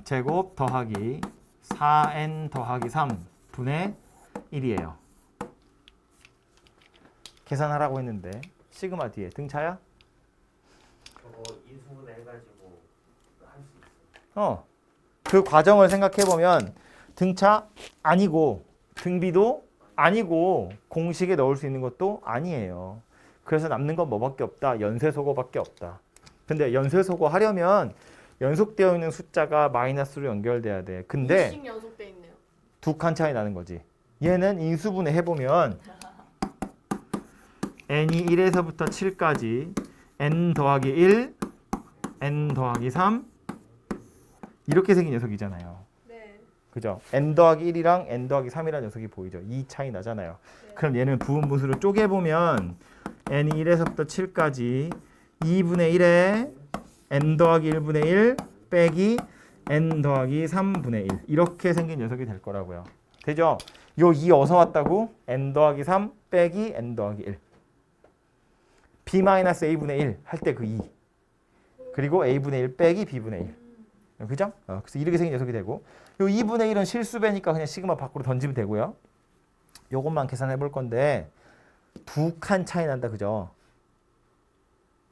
제곱 더하기 4n 더하기 3분의 1이에요. 계산하라고 했는데 시그마 뒤에 등차야? 저거 인수분해 해가지고 할 수 있어요. 그 과정을 생각해 보면 등차 아니고 등비도 아니고 공식에 넣을 수 있는 것도 아니에요. 그래서 남는 건 뭐밖에 없다? 연쇄소거밖에 없다. 근데 연쇄소거 하려면 연속되어 있는 숫자가 마이너스로 연결돼야 돼. 근데 2씩 연속돼 있네요. 두 칸 차이 나는 거지. 얘는 인수분해 해보면 n이 1에서부터 7까지 n 더하기 1, n 더하기 3 이렇게 생긴 녀석이잖아요. 네. 그죠? n 더하기 1이랑 n 더하기 3이라는 녀석이 보이죠? 이 차이 나잖아요. 네. 그럼 얘는 부분분수로 쪼개보면 n이 1에서부터 7까지 2분의 1에 n 더하기 1분의 1 빼기 n 더하기 3분의 1 이렇게 생긴 녀석이 될 거라고요. 되죠? 요 2 어디서 왔다고? n 더하기 3 빼기 n 더하기 1 b-a분의 1 할 때 그 2 그리고 a분의 1 빼기 b분의 1 그죠? 그래서 이렇게 생긴 녀석이 되고 요 2분의 1은 실수배니까 그냥 시그마 밖으로 던지면 되고요. 요것만 계산해 볼 건데 두 칸 차이 난다. 그죠?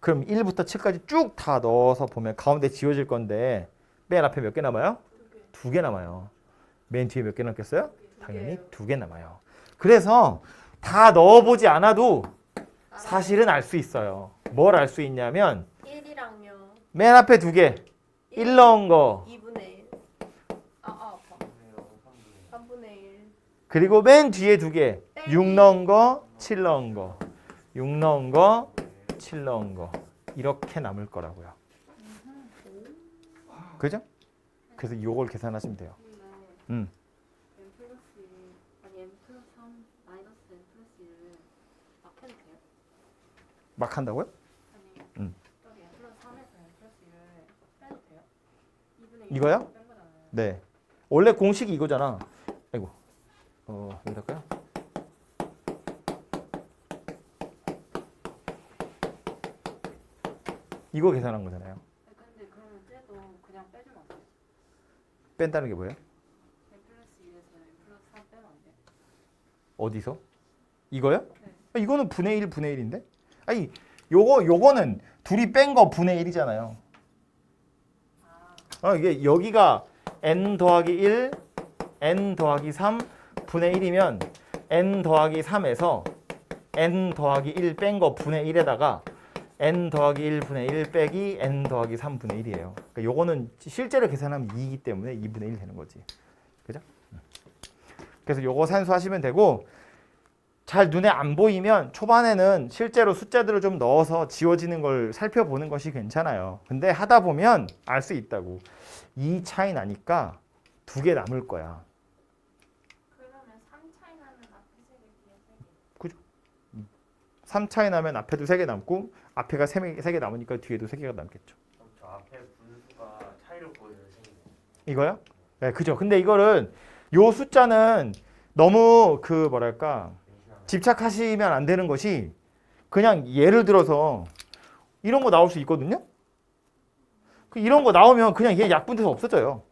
그럼 1부터 7까지 쭉 다 넣어서 보면 가운데 지워질 건데 맨 앞에 몇 개 남아요? 두 개 남아요. 맨 뒤에 몇 개 남겠어요? 당연히 두 개 남아요. 그래서 다 넣어보지 않아도 사실은 알 수 있어요. 뭘 알 수 있냐면 1이랑요. 맨 앞에 두 개, 1 넣은 거 2분의 1. 아파. 3분의 1. 그리고 맨 뒤에 두 개, 6 넣은 거, 7 넣은 거 6 넣은 거, 7 넣은 거 이렇게 남을 거라고요. 그죠? 그래서 이걸 계산하시면 돼요. n 플러스 1 아니 n 플러스 3 마이너스 n 플러스 1을 막 해도 돼요? 막 한다고요? 아니 저기 n 플러스 3에서 n 플러스 1을 빼도 돼요? 2분의 1 이거요? 뺀 거잖아요. 네. 원래 공식이 이거잖아. 아이고. 여기 할까요? 이거 계산한 거잖아요. 근데 그러면 쟤도 그냥 빼주면 안 돼요? 뺀다는 게 뭐예요? n 플러스 1에서 n 플러스 3 빼면 안 돼요? 어디서? 이거요? 네. 이거는 분의 1, 분의 1인데? 아니, 요거는 둘이 뺀 거 분의 1이잖아요. 이게 여기가 n 더하기 1, n 더하기 3 분의 1이면 n 더하기 3에서 n 더하기 1 뺀 거 분의 1에다가 n 더하기 1 분의 1 빼기 n 더하기 3 분의 1이에요. 그러니까 요거는 실제로 계산하면 2이기 때문에 2분의 1 되는 거지. 그죠? 그래서 요거 산수하시면 되고 잘 눈에 안 보이면 초반에는 실제로 숫자들을 좀 넣어서 지워지는 걸 살펴보는 것이 괜찮아요. 근데 하다 보면 알 수 있다고. 2 차이 나니까 두 개 남을 거야. 그러면 3 차이 나면 앞에 3개 뒤에 3개 3 차이 나면 앞에도 3개 남고 앞에가 3개 남으니까 뒤에도 3개가 남겠죠. 그럼 저 앞에 분수가 차이를 보여주는 생기네. 이거요? 네, 그죠. 근데 이거는 요 숫자는 너무 그 뭐랄까 집착하시면 안 되는 것이 그냥 예를 들어서 이런 거 나올 수 있거든요. 이런 거 나오면 그냥 얘 약분돼서 없어져요.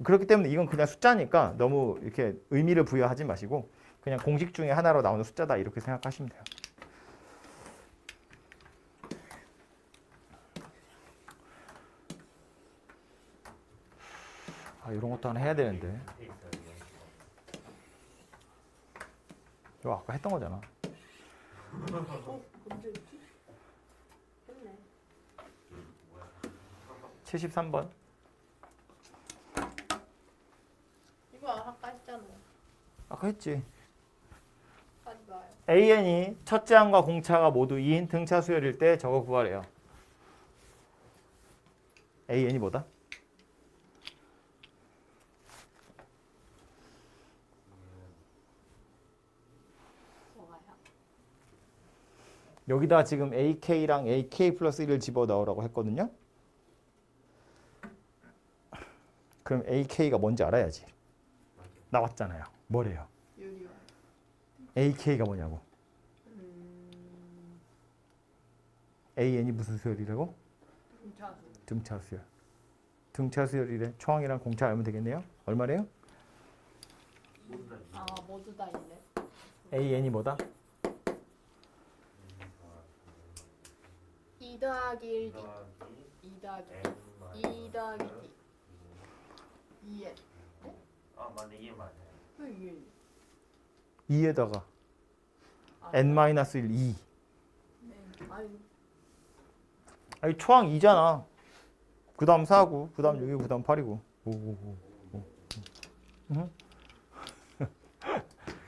그렇기 때문에 이건 그냥 숫자니까 너무 이렇게 의미를 부여하지 마시고 그냥 공식 중에 하나로 나오는 숫자다 이렇게 생각하시면 돼요. 이런 것도 하나 해야 되는데. 밑에 있어요. 이거 아까 했던 거잖아. 언제 있지? 했네. 73번. 이거 아까 했잖아요. 아까 했지. 하지 마요. AN이 첫째 항과 공차가 모두 2인 등차 수열일 때 저거 구하래요. AN이 뭐다? 뭐가요? 여기다 지금 AK랑 AK 플러스 1을 집어넣으라고 했거든요. 그럼 AK가 뭔지 알아야지. 나왔잖아요. 뭐래요? 유리요. AK가 뭐냐고. AN이 무슨 수열이라고? 등차수. 등차 수열. 등차 수열이래. 초항이랑 공차 알면 되겠네요. 얼마래요? 모두 다 있네. AN이 뭐다? 2 더하기 1 D. 더하기 2 더하기 n 2 더하기 D. 2N. 아 맞네 이게 맞네. 왜 이게 2에다가 아, n-1 2. 네. 아니 아니 초항 2잖아. 그 다음 4고 그 다음 6이고 그 다음 8이고.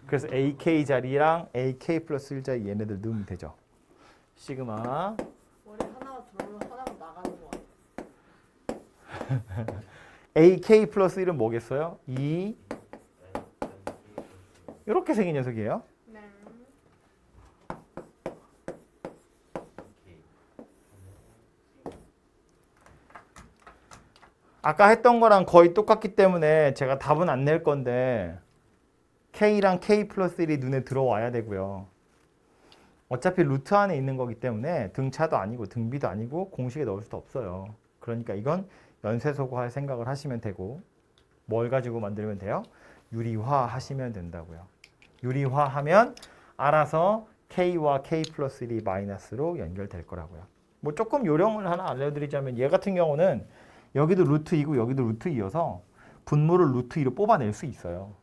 그래서 AK 자리랑 AK 플러스 1 자리 얘네들 넣으면 되죠. 시그마 머리 하나가 들어오면 하나가 나가는 거 같아. AK 플러스 1은 뭐겠어요? 2 이렇게 생긴 녀석이에요. 네. 아까 했던 거랑 거의 똑같기 때문에 제가 답은 안 낼 건데 K랑 K 플러스 1이 눈에 들어와야 되고요. 어차피 루트 안에 있는 거기 때문에 등차도 아니고 등비도 아니고 공식에 넣을 수도 없어요. 그러니까 이건 연쇄소거 할 생각을 하시면 되고 뭘 가지고 만들면 돼요? 유리화 하시면 된다고요. 유리화하면 알아서 K와 K 플러스 1이 마이너스로 연결될 거라고요. 뭐 조금 요령을 하나 알려드리자면 얘 같은 경우는 여기도 루트 2고 여기도 루트 2여서 분모를 루트 2로 뽑아낼 수 있어요.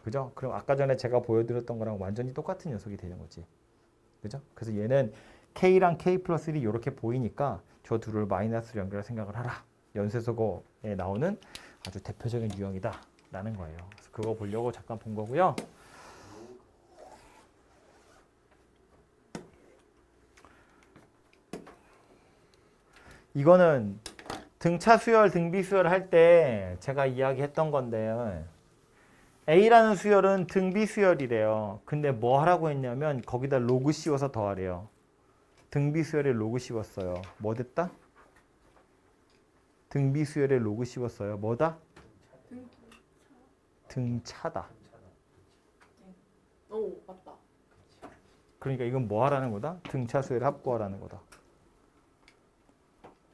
그죠? 그럼 아까 전에 제가 보여드렸던 거랑 완전히 똑같은 녀석이 되는 거지. 그죠? 그래서 얘는 K랑 K 플러스 1이 이렇게 보이니까 저 둘을 마이너스로 연결할 생각을 하라. 연쇄소거에 나오는 아주 대표적인 유형이다 라는 거예요. 그래서 그거 보려고 잠깐 본 거고요. 이거는 등차 수열, 등비 수열 할 때 제가 이야기했던 건데요. A라는 수열은 등비 수열이래요. 근데 뭐 하라고 했냐면 거기다 로그 씌워서 더하래요. 등비 수열에 로그 씌웠어요. 뭐 됐다? 등비 수열에 로그 씌웠어요. 뭐다? 등차다. 오 맞다. 그러니까 이건 뭐 하라는 거다? 등차 수열 합구하라는 거다.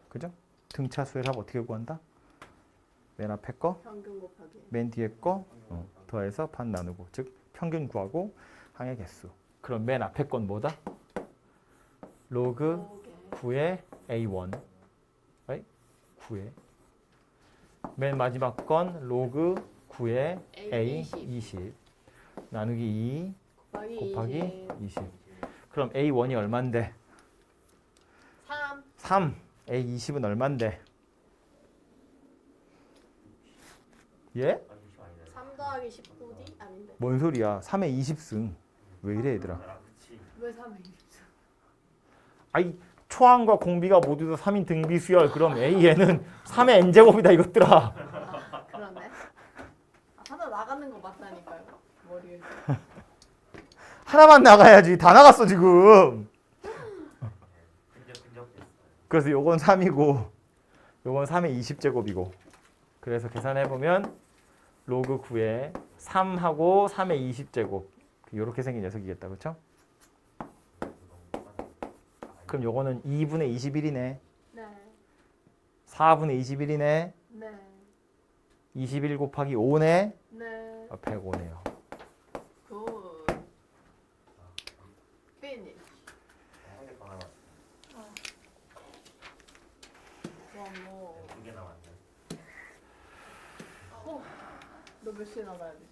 그죠? 등차 수열 합 어떻게 구한다? 맨 앞에 거, 평균 곱하기. 맨 뒤에 거 더해서 반 나누고, 즉 평균 구하고 항의 개수. 그럼 맨 앞에 건 뭐다? 로그 9의 A1 9의 맨 마지막 건 로그 9의 A20 나누기 2 곱하기 20. 그럼 A1이 얼만데? 3. 3. A20은 얼만데? 예? 아 20 아니네. 3 더하기 19D 아닌데. 뭔 소리야? 3에 20승. 왜 이래 얘들아? 아 그치. 왜 3이 20? 아이 초항과 공비가 모두 다 3인 등비 수열. 그럼 A에는 3의 n제곱이다 이것들아. 아, 그러네. 아, 하나 나가는 거 맞다니까요. 머리에서. 하나만 나가야지. 다 나갔어 지금. 근접했어요. 그래서 요건 3이고 요건 3의 20제곱이고 그래서 계산해보면 로그 9에 3하고 3의 20제곱 이렇게 생긴 녀석이겠다. 그렇죠? 그럼 요거는 2분의 21이네. 네. 4분의 21이네. 네. 21 곱하기 5네. 네. 105네요. 굿. 피니쉬. 한개 더 남았어. 와 뭐. 2개 남았네. 너 몇 시에 나가야 돼?